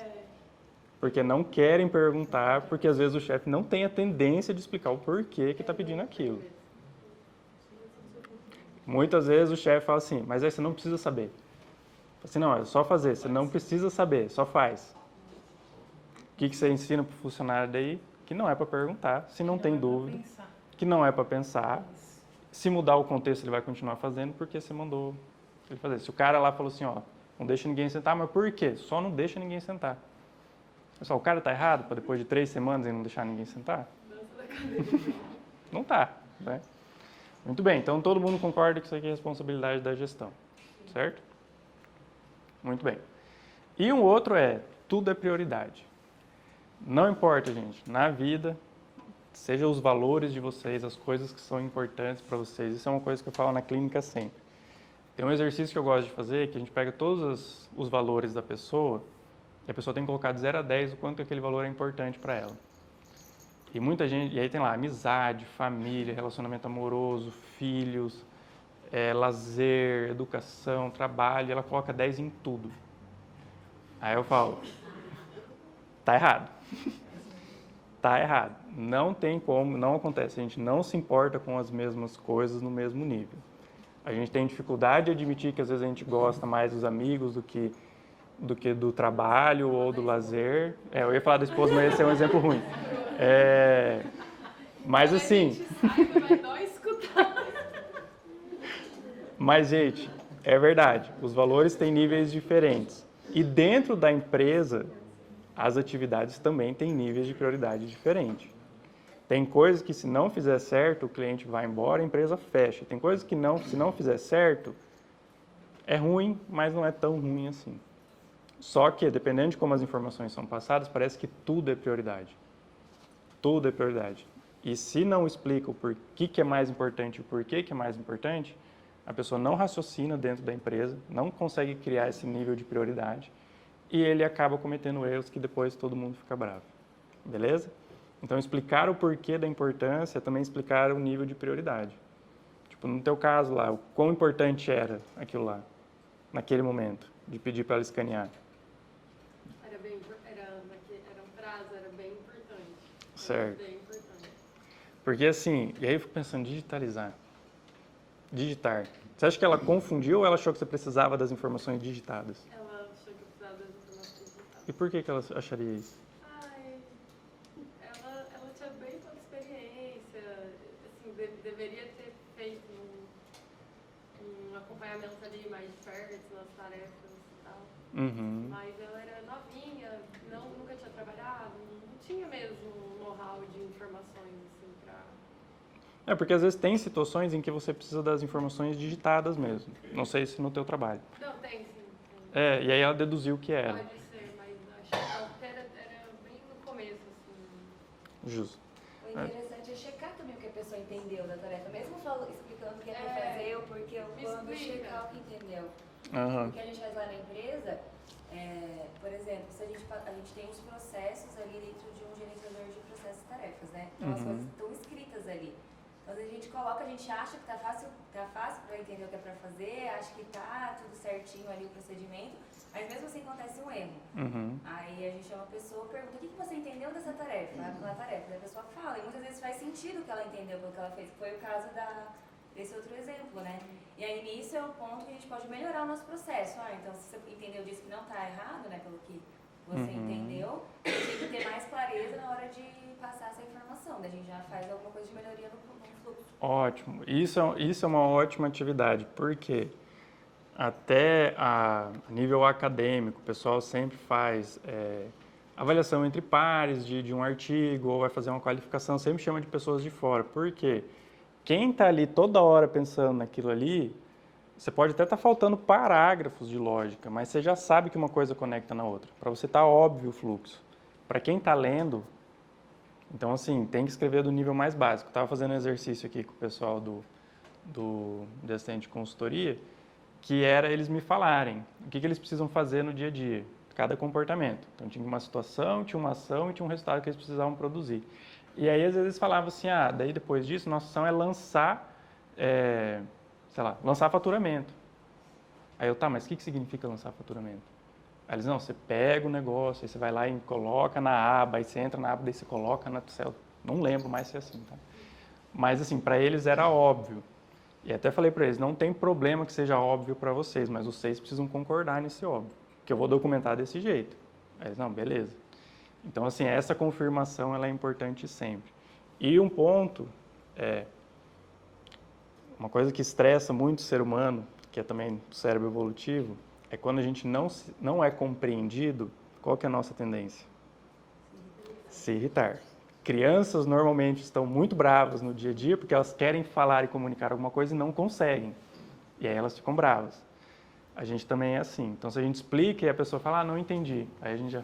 porque não querem perguntar, porque às vezes o chefe não tem a tendência de explicar o porquê que está pedindo aquilo. Muitas vezes o chefe fala assim, mas aí você não precisa saber. Assim, não, é só fazer, você não precisa saber, só faz. O que você ensina para o funcionário daí? Que não é para perguntar, se não tem dúvida, que não é para pensar. Se mudar o contexto, ele vai continuar fazendo porque você mandou ele fazer. Se o cara lá falou assim, ó, não deixa ninguém sentar, mas por quê? Só não deixa ninguém sentar. Pessoal, o cara tá errado para depois de 3 semanas ele não deixar ninguém sentar? Não tá, né? Muito bem, então todo mundo concorda que isso aqui é responsabilidade da gestão, certo? Muito bem. E um outro tudo é prioridade. Não importa, gente, na vida, seja os valores de vocês, as coisas que são importantes para vocês, isso é uma coisa que eu falo na clínica sempre. Tem um exercício que eu gosto de fazer, que a gente pega todos os valores da pessoa, e a pessoa tem que colocar de 0 a 10 o quanto aquele valor é importante para ela. E muita gente, e aí tem lá amizade, família, relacionamento amoroso, filhos, lazer, educação, trabalho, ela coloca 10 em tudo. Aí eu falo, tá errado. Tá errado. Não tem como, não acontece. A gente não se importa com as mesmas coisas no mesmo nível. A gente tem dificuldade de admitir que às vezes a gente gosta mais dos amigos do que do trabalho ou do lazer. Eu ia falar da esposa, mas esse é um exemplo ruim. Mas assim... Mas, gente, é verdade. Os valores têm níveis diferentes. E dentro da empresa, as atividades também têm níveis de prioridade diferentes. Tem coisas que se não fizer certo, o cliente vai embora, a empresa fecha. Tem coisas que se não fizer certo, é ruim, mas não é tão ruim assim. Só que, dependendo de como as informações são passadas, parece que tudo é prioridade. Tudo é prioridade. E se não explica o porquê que é mais importante e o porquê que é mais importante, a pessoa não raciocina dentro da empresa, não consegue criar esse nível de prioridade e ele acaba cometendo erros que depois todo mundo fica bravo. Beleza? Então, explicar o porquê da importância é também explicar o nível de prioridade. Tipo, no teu caso lá, o quão importante era aquilo lá, naquele momento, de pedir para ela escanear. Era um prazo, era bem importante. Certo. Bem importante. Porque assim, e aí eu fico pensando, digitar. Você acha que ela confundiu ou ela achou que você precisava das informações digitadas? Ela achou que eu precisava das informações digitadas. E por que ela acharia isso? Ela tinha bem pouca experiência, assim, deveria ter feito um acompanhamento ali mais de perto nas tarefas e tal. Uhum. Mas ela era novinha, nunca tinha trabalhado, não tinha mesmo um know-how de informações, assim, pra... Porque às vezes tem situações em que você precisa das informações digitadas mesmo. Não sei se no teu trabalho. Não, tem sim. E aí ela deduziu que era. Pode ser, mas acho que era bem no começo, assim. Justo. O interessante é checar também o que a pessoa entendeu da tarefa, mesmo explicando o que é para fazer, o porquê, o quando, checar o que entendeu. Uhum. O que a gente faz lá na empresa, por exemplo, se a gente tem os processos ali dentro de um gerenciador de processos e tarefas, né? Então as coisas estão escritas ali. Às vezes a gente coloca, a gente acha que tá fácil para entender o que é para fazer, acha que tá tudo certinho ali o procedimento, mas mesmo assim acontece um erro. Aí a gente chama a pessoa, pergunta, o que você entendeu dessa tarefa? Na tarefa, daí a pessoa fala, e muitas vezes faz sentido o que ela entendeu pelo que ela fez, que foi o caso desse outro exemplo, né? E aí nisso é o ponto que a gente pode melhorar o nosso processo. Então se você entendeu disso que não tá errado, né, pelo que você entendeu, a gente tem que ter mais clareza na hora de passar essa informação, daí a gente já faz alguma coisa de melhoria no fluxo. Ótimo. Isso é uma ótima atividade, porque até a nível acadêmico, o pessoal sempre faz avaliação entre pares de um artigo, ou vai fazer uma qualificação, sempre chama de pessoas de fora. Por quê? Quem está ali toda hora pensando naquilo ali, você pode até estar faltando parágrafos de lógica, mas você já sabe que uma coisa conecta na outra. Para você está óbvio o fluxo. Para quem está lendo, então assim, tem que escrever do nível mais básico. Estava fazendo um exercício aqui com o pessoal do assistente de consultoria, que era eles me falarem o que eles precisam fazer no dia a dia, cada comportamento. Então tinha uma situação, tinha uma ação e tinha um resultado que eles precisavam produzir. E aí às vezes eles falavam assim, daí depois disso, nossa ação é lançar, lançar faturamento. Aí eu, mas o que significa lançar faturamento? Aí eles, não, você pega o negócio, aí você vai lá e coloca na aba, aí você entra na aba, daí você coloca na céu. Não lembro mais se é assim, tá? Mas assim, para eles era óbvio. E até falei para eles, não tem problema que seja óbvio para vocês, mas vocês precisam concordar nesse óbvio, que eu vou documentar desse jeito. Aí eles, não, beleza. Então, assim, essa confirmação ela é importante sempre. E um ponto, uma coisa que estressa muito o ser humano, que é também do cérebro evolutivo, é quando a gente não é compreendido, qual que é a nossa tendência? Se irritar. Crianças normalmente estão muito bravas no dia a dia porque elas querem falar e comunicar alguma coisa e não conseguem. E aí elas ficam bravas. A gente também é assim. Então, se a gente explica e a pessoa fala, não entendi, aí a gente já...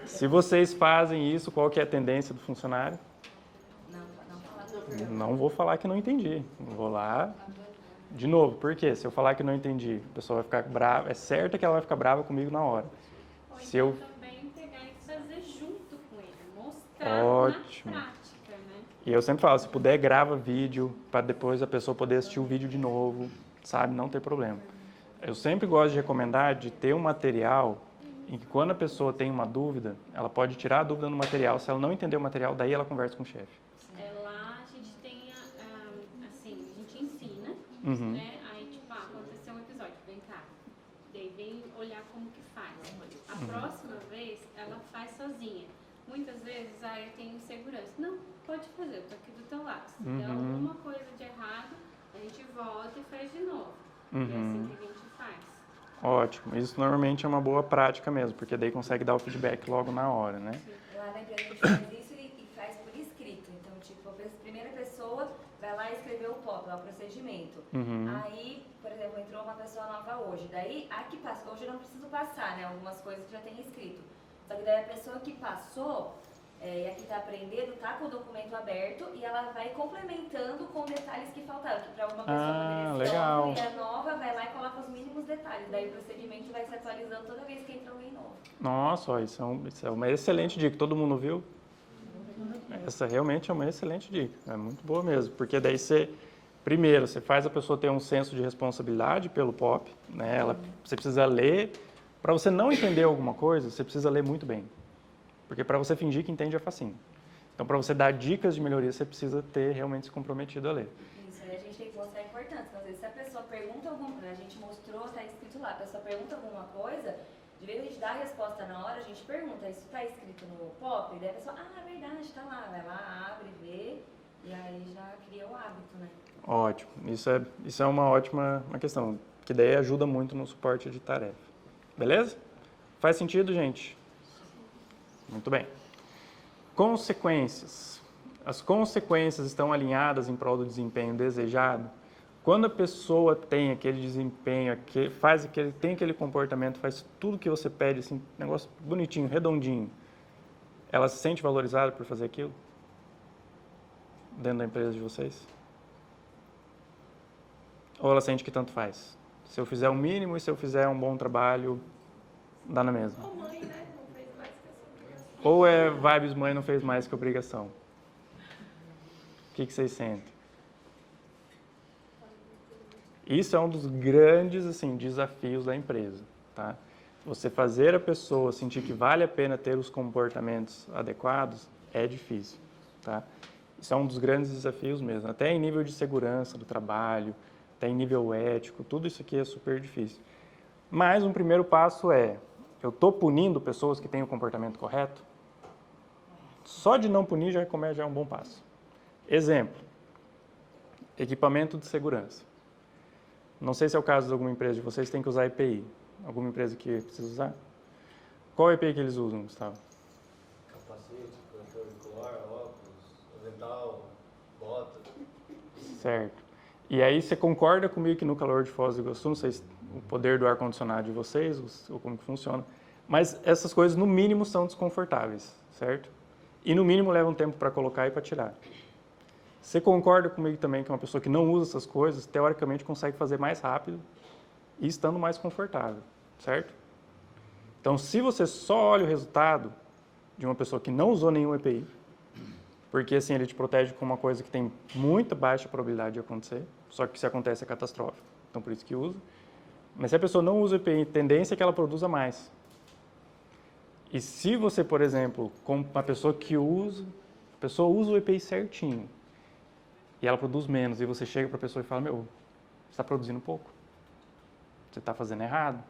Se vocês fazem isso, qual que é a tendência do funcionário? Não vou falar que não entendi. Vou lá de novo. Por quê? Se eu falar que não entendi, a pessoa vai ficar brava. É certo que ela vai ficar brava comigo na hora. Ou Se então eu... também pegar e fazer junto com ele, mostrar Ótimo. na prática, né? E eu sempre falo, se puder, grava vídeo para depois a pessoa poder assistir o vídeo de novo, sabe? Não tem problema. Eu sempre gosto de recomendar de ter um material em que quando a pessoa tem uma dúvida, ela pode tirar a dúvida no material. Se ela não entender o material, daí ela conversa com o chefe. Lá a gente tem, assim, a gente ensina, né? Aí, tipo, aconteceu um episódio, vem cá. Daí vem olhar como que faz. A próxima vez, ela faz sozinha. Muitas vezes, eu tenho insegurança. Não, pode fazer, eu tô aqui do teu lado. Se der alguma coisa de errado, a gente volta e faz de novo. E é assim que a gente faz. Ótimo. Isso normalmente é uma boa prática mesmo, porque daí consegue dar o feedback logo na hora, né? Lá na empresa a gente faz isso e faz por escrito. Então, tipo, a primeira pessoa vai lá e escreveu o POP, lá o procedimento. Aí, por exemplo, entrou uma pessoa nova hoje. Daí, a que passou, hoje eu não preciso passar, né? Algumas coisas que já tem escrito. Só que daí a pessoa que passou, e a que está aprendendo, tá com o documento aberto e ela vai complementando com detalhes que faltaram. Que para alguma pessoa poderia ser legal. óbvio, e a nova vai lá e coloca os mínimos detalhes. Daí o procedimento vai se atualizando toda vez que entra alguém novo. Nossa, isso é uma excelente dica. Todo mundo viu? Essa realmente é uma excelente dica. É muito boa mesmo. Porque daí primeiro, você faz a pessoa ter um senso de responsabilidade pelo POP, né? Você precisa ler. Para você não entender alguma coisa, você precisa ler muito bem. Porque para você fingir que entende é facinho. Então, para você dar dicas de melhoria, você precisa ter realmente se comprometido a ler. Isso, aí a gente tem que mostrar a importância. Então, às vezes, se a pessoa pergunta a gente mostrou, está escrito lá, a pessoa pergunta alguma coisa, de vez em a gente dar a resposta na hora, a gente pergunta, isso está escrito no POP? E daí a pessoa, é verdade, está lá. Vai lá, abre, vê, e aí já cria o hábito, né? Ótimo. Isso é uma ótima questão, que daí ajuda muito no suporte de tarefa. Beleza? Faz sentido, gente? Muito bem. Consequências. As consequências estão alinhadas em prol do desempenho desejado? Quando a pessoa tem aquele desempenho, tem aquele comportamento, faz tudo que você pede, assim, negócio bonitinho, redondinho, ela se sente valorizada por fazer aquilo? Dentro da empresa de vocês? Ou ela sente que tanto faz? Se eu fizer o mínimo e se eu fizer um bom trabalho, dá na mesma. Ou mãe, né? Não fez mais que essa obrigação. Ou é vibes mãe não fez mais que obrigação? O que vocês sentem? Isso é um dos grandes assim, desafios da empresa, tá? Você fazer a pessoa sentir que vale a pena ter os comportamentos adequados é difícil, tá? Isso é um dos grandes desafios mesmo, até em nível de segurança do trabalho, até em nível ético, tudo isso aqui é super difícil. Mas um primeiro passo é, eu estou punindo pessoas que têm o comportamento correto? Só de não punir já é um bom passo. Exemplo, equipamento de segurança. Não sei se é o caso de alguma empresa de vocês, tem que usar EPI. Alguma empresa que precisa usar? Qual EPI que eles usam, Gustavo? Capacete, protetor ocular, óculos, avental, bota. Certo. E aí você concorda comigo que no calor de Foz do Iguaçu, não sei se o poder do ar-condicionado de vocês, ou como que funciona, mas essas coisas no mínimo são desconfortáveis, certo? E no mínimo levam tempo para colocar e para tirar. Você concorda comigo também que uma pessoa que não usa essas coisas, teoricamente consegue fazer mais rápido e estando mais confortável, certo? Então, se você só olha o resultado de uma pessoa que não usou nenhum EPI, porque assim ele te protege com uma coisa que tem muita baixa probabilidade de acontecer, só que se acontece é catastrófico, então por isso que usa. Mas se a pessoa não usa o EPI, a tendência é que ela produza mais. E se você, por exemplo, com uma pessoa que usa, a pessoa usa o EPI certinho, e ela produz menos, e você chega para a pessoa e fala, meu, você está produzindo pouco, você está fazendo errado.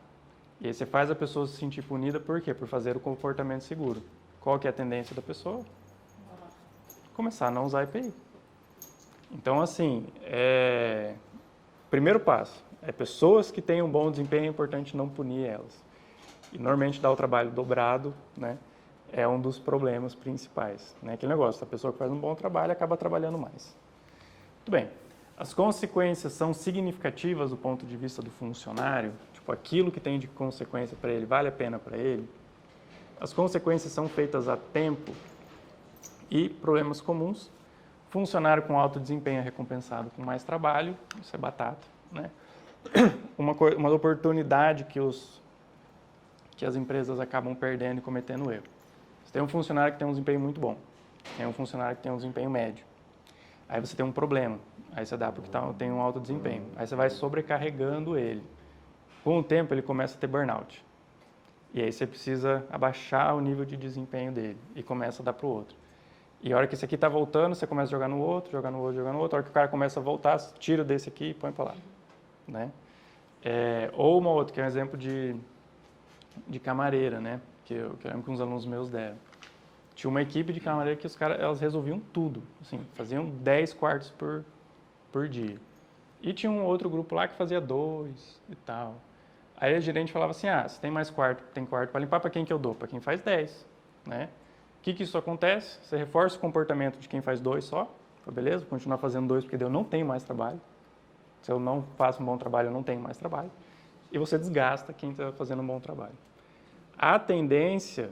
E aí você faz a pessoa se sentir punida, por quê? Por fazer o comportamento seguro. Qual que é a tendência da pessoa? Começar a não usar EPI. Então, assim, primeiro passo, pessoas que têm um bom desempenho, é importante não punir elas. E normalmente dar o trabalho dobrado, né, é um dos problemas principais. Né? Aquele negócio, a pessoa que faz um bom trabalho acaba trabalhando mais. Muito bem. As consequências são significativas do ponto de vista do funcionário? Tipo, aquilo que tem de consequência para ele, vale a pena para ele? As consequências são feitas a tempo e problemas comuns. Funcionário com alto desempenho é recompensado com mais trabalho, isso é batata, né? Uma oportunidade que as empresas acabam perdendo e cometendo erro. Você tem um funcionário que tem um desempenho muito bom, tem um funcionário que tem um desempenho médio. Aí você tem um problema, aí você dá porque tem um alto desempenho. Aí você vai sobrecarregando ele. Com o tempo ele começa a ter burnout. E aí você precisa abaixar o nível de desempenho dele e começa a dar para o outro. E a hora que esse aqui está voltando, você começa a jogar no outro, jogar no outro, jogar no outro. A hora que o cara começa a voltar, tira desse aqui e põe para lá. Né? Ou uma outra, que é um exemplo de camareira, né? Que eu lembro que uns alunos meus deram. Tinha uma equipe de camareira que elas resolviam tudo, assim, faziam 10 quartos por dia. E tinha um outro grupo lá que fazia 2 e tal. Aí a gerente falava assim, se tem mais quarto, tem quarto para limpar, para quem que eu dou? Para quem faz 10, né? O que isso acontece? Você reforça o comportamento de quem faz 2 só, beleza? Continuar fazendo 2 porque eu não tenho mais trabalho. Se eu não faço um bom trabalho, eu não tenho mais trabalho. E você desgasta quem está fazendo um bom trabalho. A tendência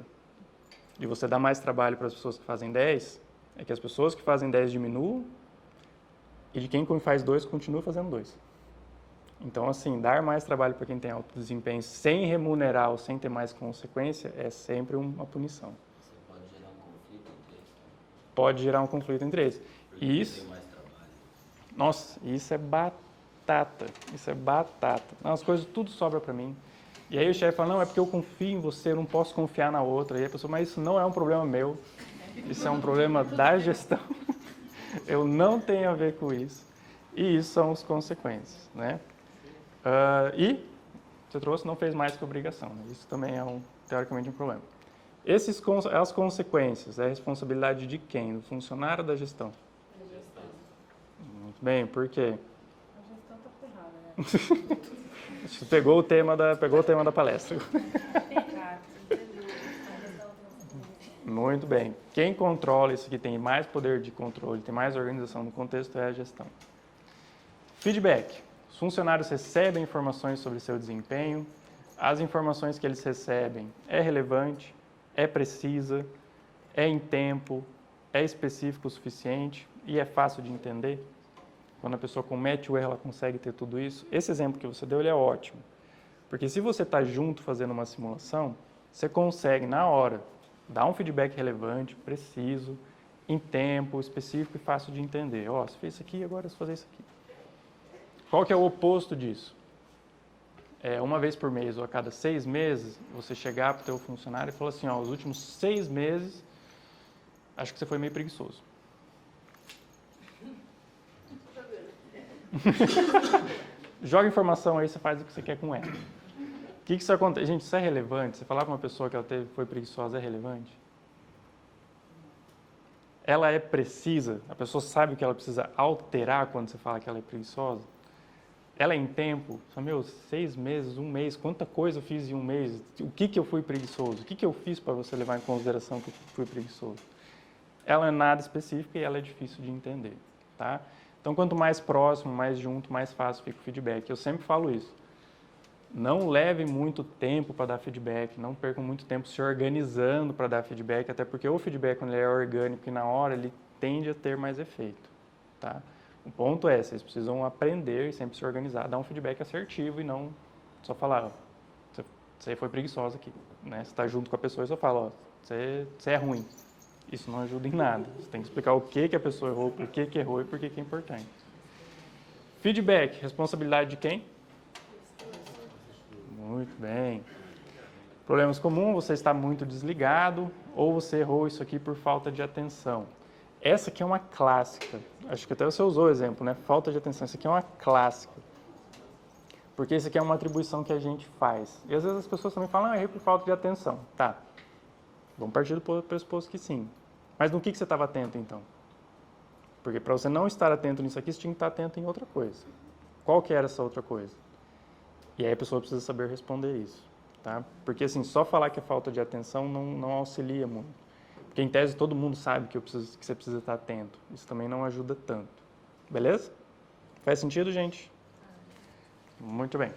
de você dar mais trabalho para as pessoas que fazem 10 é que as pessoas que fazem 10 diminuam e de quem faz 2 continua fazendo 2. Então, assim, dar mais trabalho para quem tem alto desempenho sem remunerar ou sem ter mais consequência é sempre uma punição. Você pode gerar um conflito entre eles. Pode gerar um conflito entre eles. Porque E isso, tem mais trabalho. nossa, isso é batata. Isso é batata. Não, as coisas tudo sobra para mim. E aí o chefe fala, não, é porque eu confio em você, eu não posso confiar na outra. E aí a pessoa, mas isso não é um problema meu. Isso é um problema da gestão. Eu não tenho a ver com isso. E isso são as consequências, né? E você trouxe, não fez mais que obrigação. Né? Isso também é teoricamente um problema. As consequências, é a responsabilidade de quem? Do funcionário ou da gestão? Da gestão. Muito bem, por quê? A gestão tá ferrada, né? Você pegou o tema da palestra. Muito bem. Quem controla isso aqui, tem mais poder de controle, tem mais organização no contexto, é a gestão. Feedback. Os funcionários recebem informações sobre seu desempenho. As informações que eles recebem é relevante, é precisa, é em tempo, é específico o suficiente e é fácil de entender. Quando a pessoa comete o erro, ela consegue ter tudo isso. Esse exemplo que você deu, ele é ótimo. Porque se você está junto fazendo uma simulação, você consegue, na hora, Dá um feedback relevante, preciso, em tempo, específico e fácil de entender. Ó, você fez isso aqui, agora você fazer isso aqui. Qual que é o oposto disso? Uma vez por mês ou a cada 6 meses, você chegar para o teu funcionário e falar assim, ó, os últimos 6 meses, acho que você foi meio preguiçoso. Joga informação aí, você faz o que você quer com ela. O que isso acontece? Gente, isso é relevante? Você falar para uma pessoa que ela foi preguiçosa é relevante? Ela é precisa? A pessoa sabe o que ela precisa alterar quando você fala que ela é preguiçosa? Ela é em tempo? Meu, 6 meses, 1 mês, quanta coisa eu fiz em 1 mês? O que eu fui preguiçoso? O que eu fiz para você levar em consideração que eu fui preguiçoso? Ela é nada específica e ela é difícil de entender, tá? Então, quanto mais próximo, mais junto, mais fácil fica o feedback. Eu sempre falo isso. Não leve muito tempo para dar feedback, não percam muito tempo se organizando para dar feedback, até porque o feedback, quando ele é orgânico e na hora, ele tende a ter mais efeito, tá? O ponto é, vocês precisam aprender e sempre se organizar, dar um feedback assertivo e não só falar, ó, você foi preguiçosa aqui, né? Você está junto com a pessoa e só fala, ó, você é ruim. Isso não ajuda em nada. Você tem que explicar o que a pessoa errou, por que errou e por que é importante. Feedback, responsabilidade de quem? Muito bem. Problemas comuns, você está muito desligado ou você errou isso aqui por falta de atenção. Essa aqui é uma clássica. Acho que até você usou o exemplo, né? Falta de atenção. Isso aqui é uma clássica. Porque isso aqui é uma atribuição que a gente faz. E às vezes as pessoas também falam, errei por falta de atenção. Tá. Vamos partir do pressuposto que sim. Mas no que você estava atento, então? Porque para você não estar atento nisso aqui, você tinha que estar atento em outra coisa. Qual que era essa outra coisa? E aí a pessoa precisa saber responder isso, tá? Porque assim, só falar que é falta de atenção não auxilia muito. Porque em tese todo mundo sabe que você precisa estar atento. Isso também não ajuda tanto. Beleza? Faz sentido, gente? Muito bem.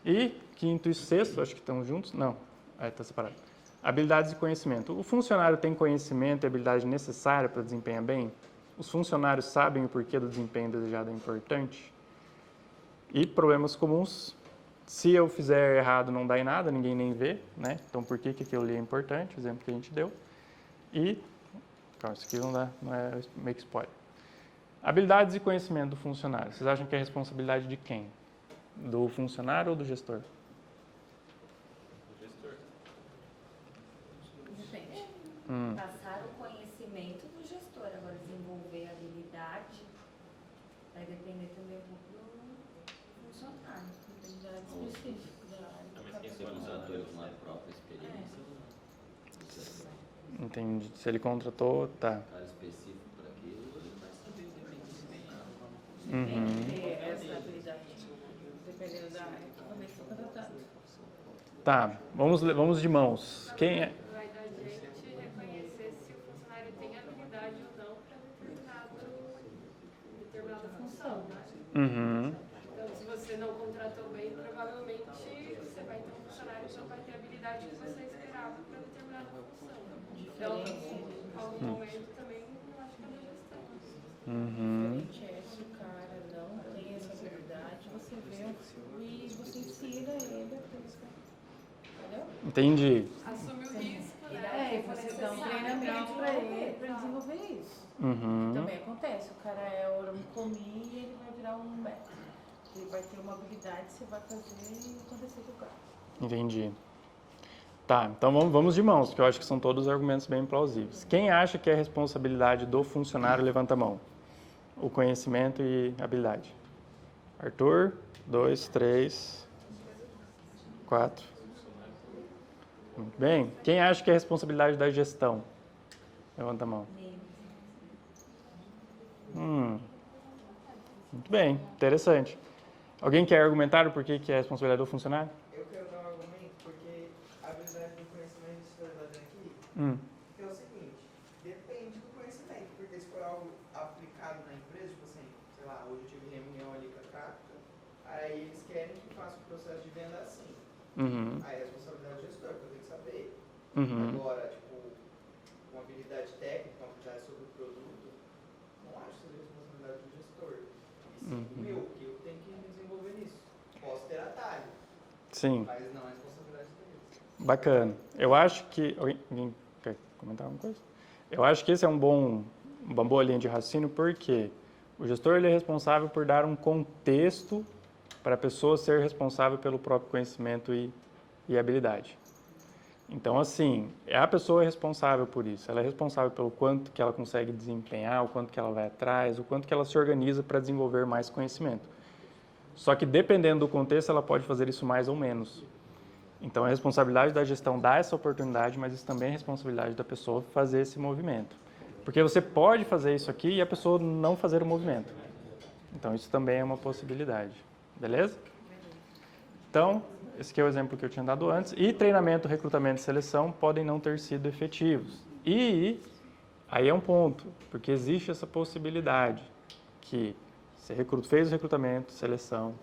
E quinto e sexto, acho que estão juntos? Não, está separado. Habilidades e conhecimento. O funcionário tem conhecimento e habilidade necessária para desempenhar bem? Os funcionários sabem o porquê do desempenho desejado é importante? E problemas comuns. Se eu fizer errado, não dá em nada, ninguém nem vê, né? Então, por que aquilo ali é importante? O exemplo que a gente deu. E, calma, isso aqui não é make spoiler. Habilidades e conhecimento do funcionário. Vocês acham que é responsabilidade de quem? Do funcionário ou do gestor? Depende. Passar o conhecimento do gestor, agora desenvolver a habilidade, vai depender também um pouco do funcionário. Habilidade específica. Mas quem contratou ele com a própria experiência? Entendi. Se ele contratou, tá. Um cara específico para aquilo, ele vai saber o que tem que desempenhar. Tem que ter essa habilidade, dependendo da área que também foi contratado. Tá, vamos de mãos. Quem é? Vai da gente reconhecer se o funcionário tem habilidade ou não para determinada função, né? Uhum. Então, se você não contratou bem, provavelmente você vai ter um funcionário que não vai ter a habilidade que você esperava para determinada função. Então, em algum momento também, eu acho que é da gestão. Diferente é se o cara não tem essa habilidade, você vê e você ensina ele a ter isso. Entendeu? Entendi. Assume o risco, né? E você dá um treinamento para ele para desenvolver isso. Uhum. Também acontece, o cara é orocomi e ele vai virar um médico. Ele vai ter uma habilidade, você vai fazer e acontecer com o cara. Entendi. Tá, então vamos de mãos, porque eu acho que são todos argumentos bem plausíveis. Quem acha que é responsabilidade do funcionário, levanta a mão. O conhecimento e habilidade. Arthur, 2, 3, 4. Muito bem. Quem acha que é responsabilidade da gestão? Levanta a mão. Muito bem, interessante. Alguém quer argumentar o porquê que é responsabilidade do funcionário? Eu quero dar um argumento, porque a habilidade do conhecimento que você está dando aqui é o seguinte, depende do conhecimento, porque se for algo aplicado na empresa, tipo assim, sei lá, hoje eu tive reunião ali com a Capta, aí eles querem que faça o processo de venda assim. Aí é a responsabilidade do gestor, que eu tenho que saber. Agora, tipo, uma habilidade técnica, uma habilidade sobre o produto, não acho que seja responsabilidade do gestor. E sim meu, que eu tenho que me desenvolver nisso. Posso ter atalho. Sim. Mas não é responsabilidade deles. Bacana. Eu acho que... Alguém quer comentar alguma coisa? Eu acho que esse é uma boa linha de raciocínio, porque o gestor ele é responsável por dar um contexto para a pessoa ser responsável pelo próprio conhecimento e habilidade. Então, assim, a pessoa é responsável por isso. Ela é responsável pelo quanto que ela consegue desempenhar, o quanto que ela vai atrás, o quanto que ela se organiza para desenvolver mais conhecimento. Só que, dependendo do contexto, ela pode fazer isso mais ou menos. Então, a responsabilidade da gestão dá essa oportunidade, mas isso também é responsabilidade da pessoa fazer esse movimento. Porque você pode fazer isso aqui e a pessoa não fazer o movimento. Então, isso também é uma possibilidade. Beleza? Então, esse aqui é o exemplo que eu tinha dado antes. E treinamento, recrutamento e seleção podem não ter sido efetivos. E aí é um ponto, porque existe essa possibilidade que você fez o recrutamento, seleção,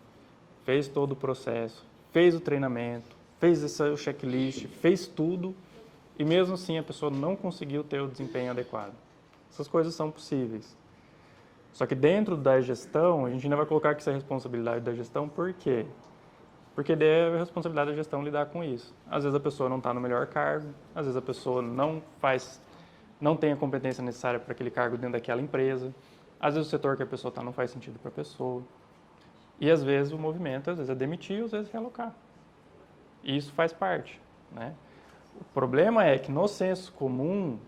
fez todo o processo, fez o treinamento, fez o checklist, fez tudo, e mesmo assim a pessoa não conseguiu ter o desempenho adequado. Essas coisas são possíveis. Só que dentro da gestão, a gente ainda vai colocar que isso é responsabilidade da gestão, por quê? Porque é a responsabilidade da gestão lidar com isso. Às vezes a pessoa não está no melhor cargo, às vezes a pessoa não tem a competência necessária para aquele cargo dentro daquela empresa, às vezes o setor que a pessoa está não faz sentido para a pessoa. E às vezes o movimento, às vezes é demitir, às vezes é realocar. E isso faz parte, né? O problema é que no senso comum,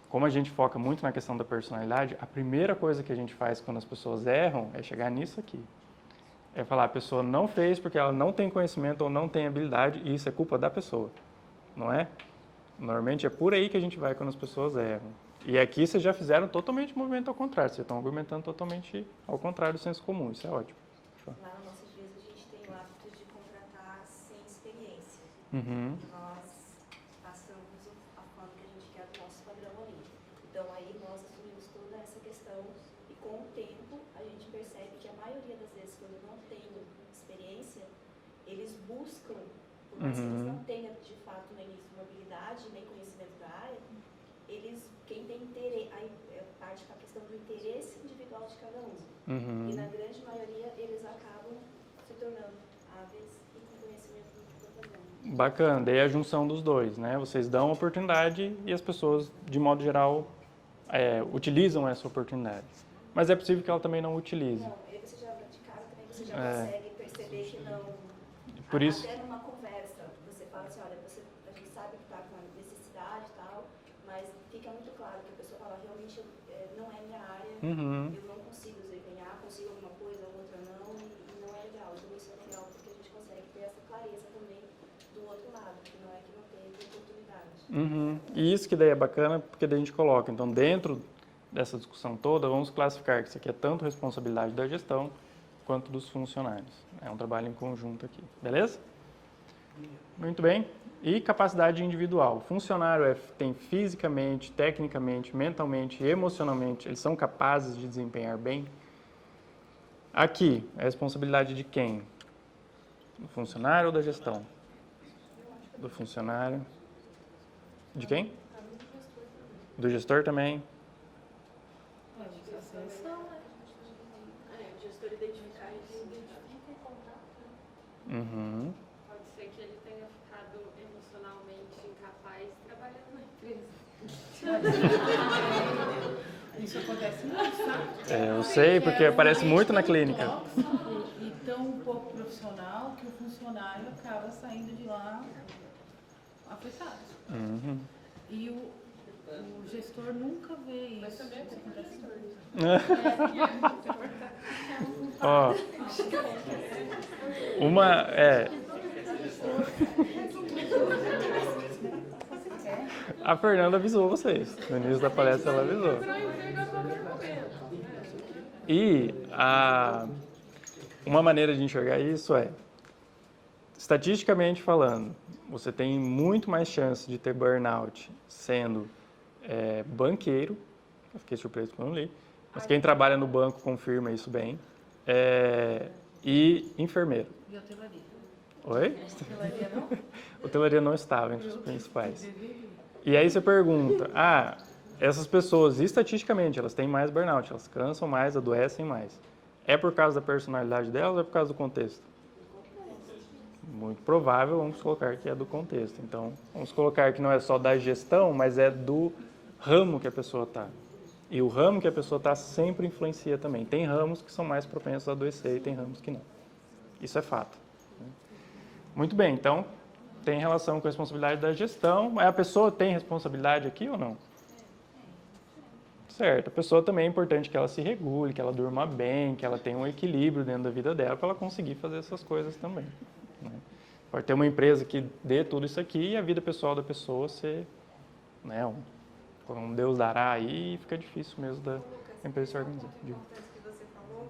como a gente foca muito na questão da personalidade, a primeira coisa que a gente faz quando as pessoas erram é chegar nisso aqui. É falar, a pessoa não fez porque ela não tem conhecimento ou não tem habilidade, e isso é culpa da pessoa, não é? Normalmente é por aí que a gente vai quando as pessoas erram. E aqui vocês já fizeram totalmente o movimento ao contrário, vocês estão argumentando totalmente ao contrário do senso comum, isso é ótimo. Lá na nossa empresa a gente tem o hábito de contratar sem experiência. Uhum. Nós passamos a forma que a gente quer do nosso padrão ali. Então aí nós assumimos toda essa questão e com o tempo a gente percebe que a maioria das vezes quando não tem experiência, eles buscam, por mais que eles não tenham de fato no início uma habilidade nem conhecimento da área, quem tem interesse, aí parte para a questão do interesse individual de cada um. E na grande maioria eles acabam se tornando hábeis e com conhecimento do que estão fazendo. Bacana, daí é a junção dos dois, né? Vocês dão a oportunidade e as pessoas, de modo geral, utilizam essa oportunidade. Mas é possível que ela também não utilize. Não, aí você já de casa também você já consegue perceber que não. Por isso. Até numa conversa, você fala assim, olha, a gente sabe que está com necessidade e tal, mas fica muito claro que a pessoa fala, realmente não é minha área, eu não consigo desempenhar, consigo alguma coisa, outra não, e não é legal. Então isso é legal porque a gente consegue ter essa clareza também do outro lado, que não é que não tem oportunidade. E isso que daí é bacana, porque daí a gente coloca, então dentro dessa discussão toda, vamos classificar que isso aqui é tanto responsabilidade da gestão quanto dos funcionários. É um trabalho em conjunto aqui, beleza? Muito bem. E capacidade individual. O funcionário tem fisicamente, tecnicamente, mentalmente, emocionalmente, eles são capazes de desempenhar bem? Aqui, a responsabilidade de quem? Do funcionário ou da gestão? Do funcionário. De quem? Do gestor também. O gestor identificar isso, identifica e contar. Pode ser que ele tenha ficado emocionalmente incapaz trabalhando na empresa. Isso acontece muito, sabe? Eu sei, porque aparece muito na clínica. E tão pouco profissional que o funcionário acaba saindo de lá afetado. E o gestor nunca vê isso. Mas também acontece muito. Ó, a Fernanda avisou vocês. No início da palestra ela avisou. E uma maneira de enxergar isso é, estatisticamente falando, você tem muito mais chance de ter burnout sendo banqueiro. Eu fiquei surpreso quando li. Mas quem trabalha no banco confirma isso bem. E enfermeiro. E hotelaria? Oi? Hotelaria não? Hotelaria não estava entre os principais. E aí você pergunta, essas pessoas, estatisticamente, elas têm mais burnout, elas cansam mais, adoecem mais. É por causa da personalidade delas ou é por causa do contexto? Muito provável, vamos colocar que é do contexto. Então, vamos colocar que não é só da gestão, mas é do ramo que a pessoa está. E o ramo que a pessoa está sempre influencia também. Tem ramos que são mais propensos a adoecer e tem ramos que não. Isso é fato. Muito bem, então, tem relação com a responsabilidade da gestão. Mas a pessoa tem responsabilidade aqui ou não? Certo. A pessoa também é importante que ela se regule, que ela durma bem, que ela tenha um equilíbrio dentro da vida dela para ela conseguir fazer essas coisas também. Né? Pode ter uma empresa que dê tudo isso aqui e a vida pessoal da pessoa ser, né, um Deus dará aí e fica difícil mesmo da empresa se organizar. Que você falou,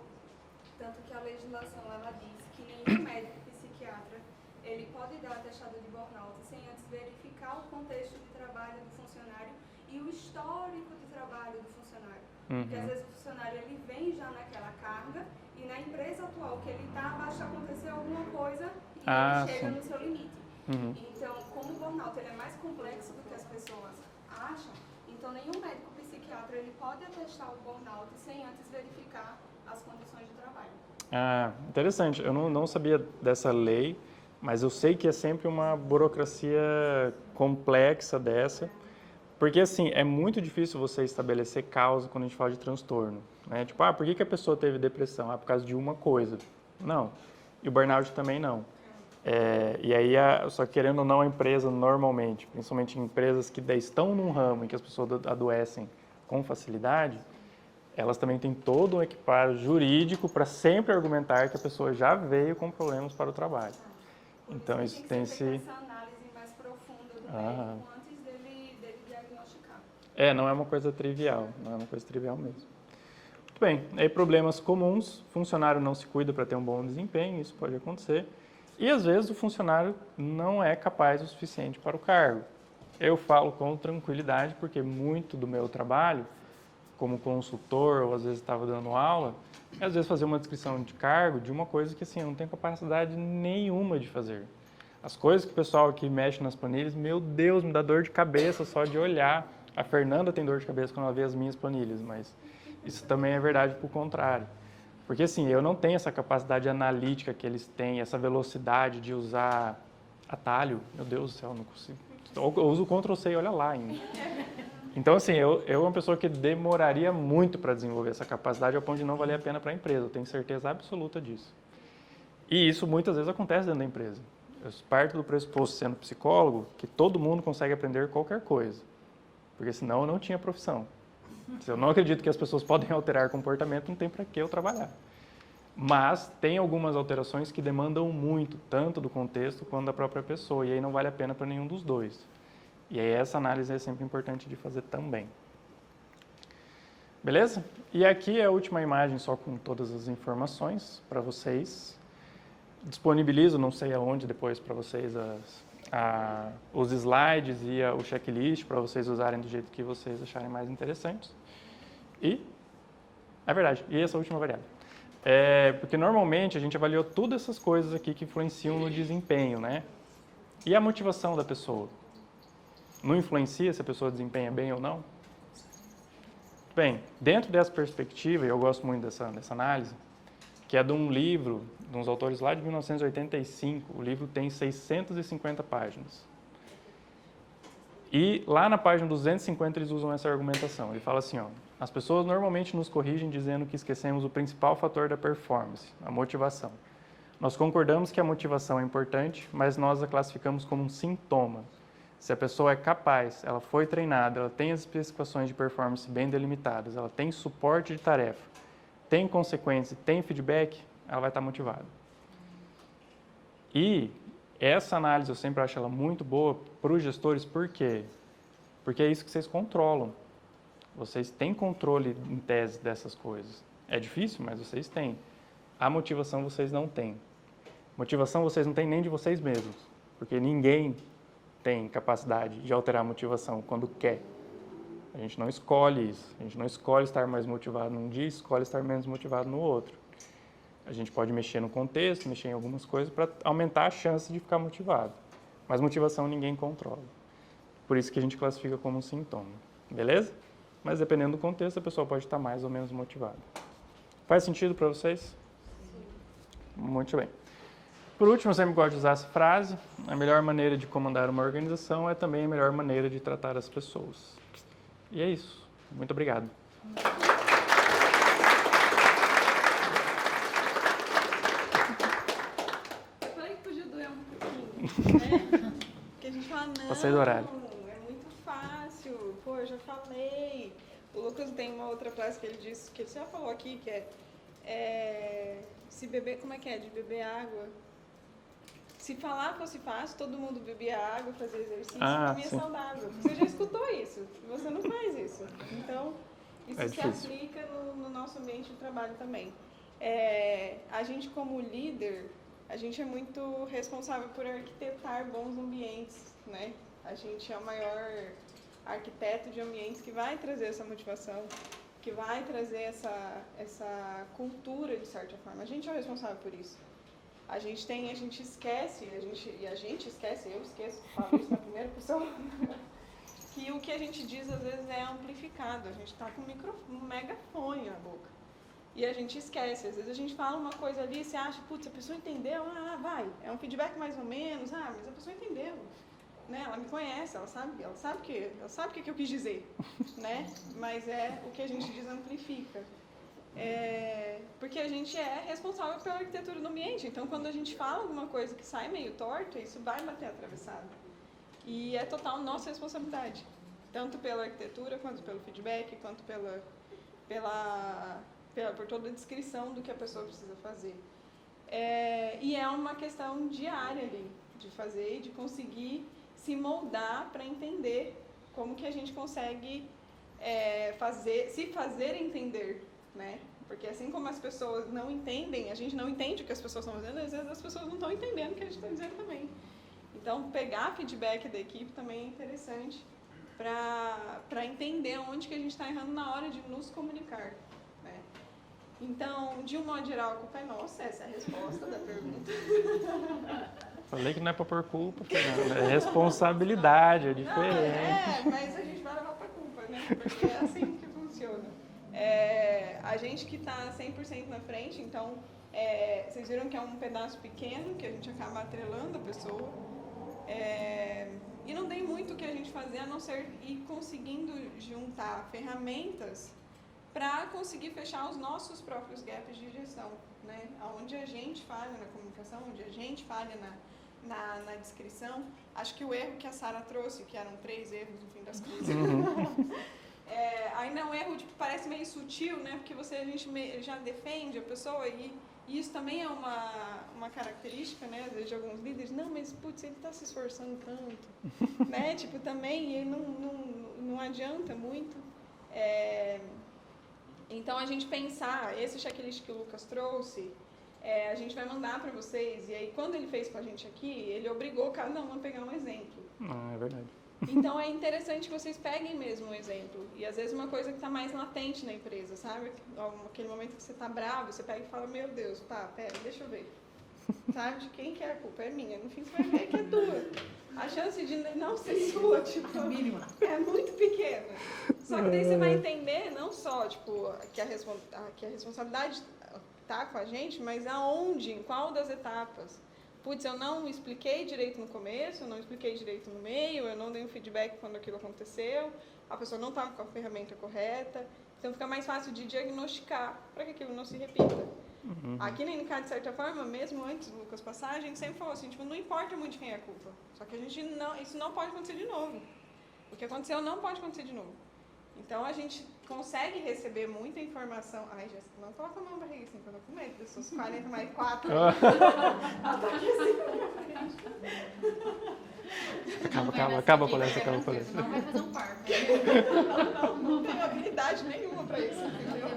tanto que a legislação ela diz que nenhum médico psiquiatra ele pode dar atestado de burnout sem antes verificar o contexto de trabalho do funcionário e o histórico de trabalho do funcionário. Porque às vezes o funcionário ele vem já naquela carga e na empresa atual que ele está, basta acontecer alguma coisa e ele chega no seu limite. Então, como o burnout ele é mais complexo do que as pessoas acham, então nenhum médico psiquiatra ele pode atestar o burnout sem antes verificar as condições de trabalho. Ah, interessante. Eu não sabia dessa lei, mas eu sei que é sempre uma burocracia complexa dessa. Porque, assim, é muito difícil você estabelecer causa quando a gente fala de transtorno. Né? Tipo, por que a pessoa teve depressão? Por causa de uma coisa. Não. E o burnout também não. E aí, só querendo ou não, a empresa normalmente, principalmente em empresas que estão num ramo em que as pessoas adoecem com facilidade, elas também têm todo um equiparo jurídico para sempre argumentar que a pessoa já veio com problemas para o trabalho. Então, isso tem essa análise mais profunda do médico antes dele diagnosticar. Não é uma coisa trivial, não é uma coisa trivial mesmo. Muito bem, aí problemas comuns, funcionário não se cuida para ter um bom desempenho, isso pode acontecer. E às vezes o funcionário não é capaz o suficiente para o cargo. Eu falo com tranquilidade porque muito do meu trabalho, como consultor ou às vezes estava dando aula, às vezes fazer uma descrição de cargo de uma coisa que assim, eu não tenho capacidade nenhuma de fazer. As coisas que o pessoal aqui mexe nas planilhas, meu Deus, me dá dor de cabeça só de olhar. A Fernanda tem dor de cabeça quando ela vê as minhas planilhas, mas isso também é verdade por contrário. Porque assim, eu não tenho essa capacidade analítica que eles têm, essa velocidade de usar atalho. Meu Deus do céu, não consigo. Eu uso o Ctrl+C e olha lá ainda. Então assim, eu uma pessoa que demoraria muito para desenvolver essa capacidade ao ponto de não valer a pena para a empresa. Eu tenho certeza absoluta disso. E isso muitas vezes acontece dentro da empresa. Eu parto do pressuposto, sendo psicólogo, que todo mundo consegue aprender qualquer coisa. Porque senão eu não tinha profissão. Se eu não acredito que as pessoas podem alterar comportamento, não tem para que eu trabalhar. Mas tem algumas alterações que demandam muito, tanto do contexto quanto da própria pessoa, e aí não vale a pena para nenhum dos dois. E aí essa análise é sempre importante de fazer também. Beleza? E aqui é a última imagem só com todas as informações para vocês. Disponibilizo, não sei aonde depois para vocês, os slides e o checklist para vocês usarem do jeito que vocês acharem mais interessantes. E, é verdade, e essa última variável. Porque normalmente a gente avaliou todas essas coisas aqui que influenciam no desempenho, né? E a motivação da pessoa? Não influencia se a pessoa desempenha bem ou não? Bem, dentro dessa perspectiva, e eu gosto muito dessa análise, que é de um livro, de uns autores lá de 1985, o livro tem 650 páginas. E lá na página 250 eles usam essa argumentação. Ele fala assim, as pessoas normalmente nos corrigem dizendo que esquecemos o principal fator da performance, a motivação. Nós concordamos que a motivação é importante, mas nós a classificamos como um sintoma. Se a pessoa é capaz, ela foi treinada, ela tem as especificações de performance bem delimitadas, ela tem suporte de tarefa, tem consequência, tem feedback, ela vai estar motivada. E essa análise eu sempre acho ela muito boa para os gestores, por quê? Porque é isso que vocês controlam. Vocês têm controle em tese dessas coisas. É difícil, mas vocês têm. A motivação vocês não têm. Motivação vocês não têm nem de vocês mesmos, porque ninguém tem capacidade de alterar a motivação quando quer. A gente não escolhe isso. A gente não escolhe estar mais motivado num dia, escolhe estar menos motivado no outro. A gente pode mexer no contexto, mexer em algumas coisas para aumentar a chance de ficar motivado. Mas motivação ninguém controla. Por isso que a gente classifica como um sintoma. Beleza? Mas dependendo do contexto, a pessoa pode estar mais ou menos motivada. Faz sentido para vocês? Muito bem. Por último, eu sempre gosto de usar essa frase: a melhor maneira de comandar uma organização é também a melhor maneira de tratar as pessoas. E é isso. Muito obrigado. Eu falei que podia doer um pouquinho, né? Porque a gente fala, não, Passei do horário. é muito fácil, pô, eu já falei. O Lucas tem uma outra frase que ele disse, que ele já falou aqui, que se beber, como é que é? De beber água. Se falar fosse fácil, todo mundo bebia água, fazia exercício e comia saudável. Você já escutou isso, você não faz isso. Então, isso se aplica no nosso ambiente de trabalho também. A gente, como líder, a gente é muito responsável por arquitetar bons ambientes, né? A gente é o maior arquiteto de ambientes que vai trazer essa motivação, que vai trazer essa cultura, de certa forma. A gente é o responsável por isso. A gente esquece, eu esqueço, falo isso na primeira pessoa, que o que a gente diz às vezes é amplificado. A gente está com um megafone na boca. E a gente esquece. Às vezes a gente fala uma coisa ali e você acha, putz, a pessoa entendeu? Vai. É um feedback mais ou menos. Mas a pessoa entendeu. Né? Ela me conhece, ela sabe o que eu quis dizer. Né? Mas o que a gente diz amplifica. Porque a gente é responsável pela arquitetura do ambiente. Então, quando a gente fala alguma coisa que sai meio torta, isso vai bater atravessado. E é total nossa responsabilidade. Tanto pela arquitetura, quanto pelo feedback, quanto por toda a descrição do que a pessoa precisa fazer. E é uma questão diária ali, de fazer e de conseguir se moldar para entender como que a gente consegue se fazer entender, né? Porque assim como as pessoas não entendem, a gente não entende o que as pessoas estão fazendo, às vezes as pessoas não estão entendendo o que a gente está dizendo também. Então, pegar feedback da equipe também é interessante para entender onde que a gente está errando na hora de nos comunicar, né? Então, de um modo geral, a culpa é nossa, essa é a resposta da pergunta. Falei que não é para pôr culpa, Fernanda. É responsabilidade, é diferente. Mas a gente vai levar para culpa, né? Porque é assim que funciona. A gente que está 100% na frente, então, vocês viram que é um pedaço pequeno que a gente acaba atrelando a pessoa. E não tem muito o que a gente fazer a não ser ir conseguindo juntar ferramentas para conseguir fechar os nossos próprios gaps de gestão, né? Onde a gente falha na comunicação, onde a gente falha na descrição. Acho que o erro que a Sara trouxe, que eram 3 erros no fim das contas, ainda é um erro, tipo, parece meio sutil, né? Porque a gente já defende a pessoa e isso também é uma característica, né? Às vezes de alguns líderes. Não, mas, putz, ele está se esforçando tanto, né? Tipo, também ele não adianta muito. Então, a gente pensar, esse checklist que o Lucas trouxe, a gente vai mandar para vocês. E aí, quando ele fez com a gente aqui, ele obrigou cada um a pegar um exemplo. É verdade. Então, é interessante que vocês peguem mesmo um exemplo. E, às vezes, uma coisa que está mais latente na empresa, sabe? Aquele momento que você está bravo, você pega e fala, meu Deus, pera, deixa eu ver. Sabe? De quem que é a culpa? É minha. No fim, você vai ver que é tua. A chance de não ser sua, tipo, é muito pequena. Só que daí você vai entender, não só, tipo, que a responsabilidade tá com a gente, mas aonde, em qual das etapas. Putz, eu não expliquei direito no começo, eu não expliquei direito no meio, eu não dei um feedback quando aquilo aconteceu, a pessoa não estava com a ferramenta correta. Então fica mais fácil de diagnosticar para que aquilo não se repita. Aqui na NK, de certa forma, mesmo antes do Lucas passar, a gente sempre falou assim, tipo, não importa muito de quem é a culpa. Só que isso não pode acontecer de novo. O que aconteceu não pode acontecer de novo. Então a gente consegue receber muita informação. Ai, Jéssica, não coloca a mão na barriga assim, que eu tô com medo. Eu sou 40 mais 4. Ela tá aqui assim. Acaba a palestra, acaba a palestra. Não vai fazer um parto. Não tenho habilidade nenhuma pra isso, entendeu?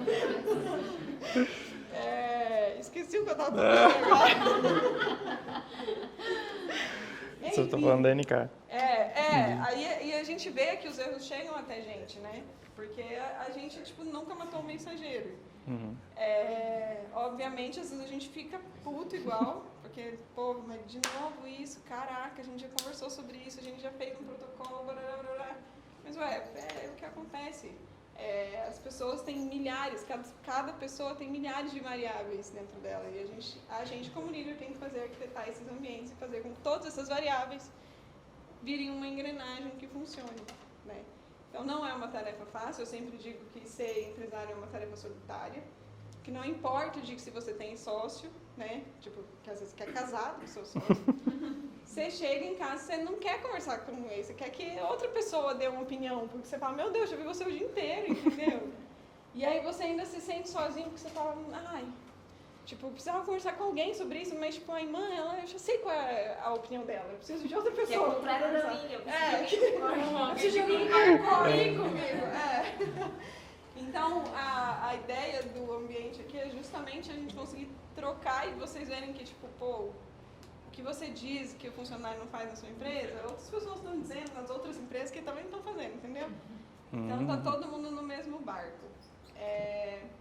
Esqueci o que eu tava falando agora. Você tá falando da NK. Aí a gente vê que os erros chegam até a gente, né? Porque a gente, tipo, nunca matou um mensageiro. Obviamente, às vezes a gente fica puto igual, porque, pô, mas de novo isso, caraca, a gente já conversou sobre isso, a gente já fez um protocolo, blá, blá, blá. Mas, é o que acontece. as pessoas têm milhares, cada pessoa tem milhares de variáveis dentro dela. E a gente como líder tem que fazer arquitetar esses ambientes e fazer com que todas essas variáveis virem uma engrenagem que funcione, né? Então não é uma tarefa fácil, eu sempre digo que ser empresário é uma tarefa solitária, que não importa o dia que se você tem sócio, né? Tipo, que às vezes quer casado com seu sócio. Você chega em casa, você não quer conversar com ele, você quer que outra pessoa dê uma opinião, porque você fala, meu Deus, já vi você o dia inteiro, entendeu? E aí você ainda se sente sozinho, porque você fala, ai, tipo, eu precisava conversar com alguém sobre isso, mas tipo, a irmã, eu já sei qual é a opinião dela, eu preciso de outra pessoa. Que é contrário da minha, eu preciso de alguém que concorde comigo. Então, a ideia do ambiente aqui é justamente a gente conseguir trocar e vocês verem que, tipo, pô, o que você diz que o funcionário não faz na sua empresa, outras pessoas estão dizendo nas outras empresas que também estão fazendo, entendeu? Então, tá todo mundo no mesmo barco.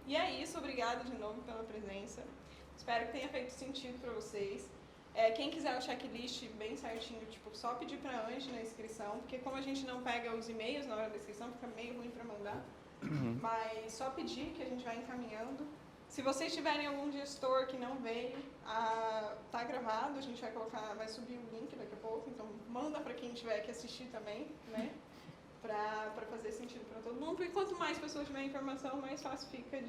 E é isso, obrigada de novo pela presença. Espero que tenha feito sentido para vocês. Quem quiser o checklist bem certinho, tipo, só pedir para a Ange na inscrição, porque como a gente não pega os e-mails na hora da inscrição, fica meio ruim para mandar. Mas só pedir que a gente vai encaminhando. Se vocês tiverem algum gestor que não veio, tá gravado, a gente vai subir o link daqui a pouco, então manda para quem tiver que assistir também, né? Para fazer sentido para todo mundo, porque quanto mais pessoas tiverem informação, mais fácil fica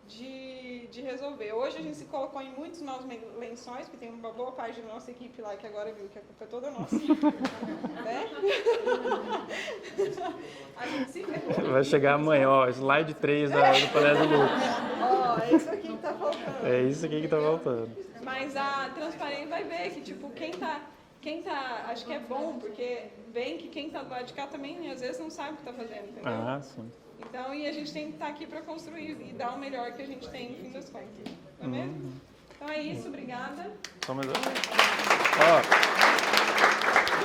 de resolver. Hoje a gente se colocou em muitos maus lençóis, porque tem uma boa parte da nossa equipe lá que agora viu que a culpa é toda nossa. Né? A gente se ferrou. Vai chegar amanhã, ó, slide 3 do Palestra do Lucas. Ó, é isso aqui que tá faltando. É isso aqui que tá faltando. Mas a transparência vai ver que, tipo, quem tá, acho que é bom, porque vem que quem tá do lado de cá também, às vezes, não sabe o que tá fazendo, entendeu? Ah, sim. Então, e a gente tem que estar aqui para construir e dar o melhor que a gente tem, no fim das contas. Não é mesmo? Então é isso, obrigada. Só mais. Ó.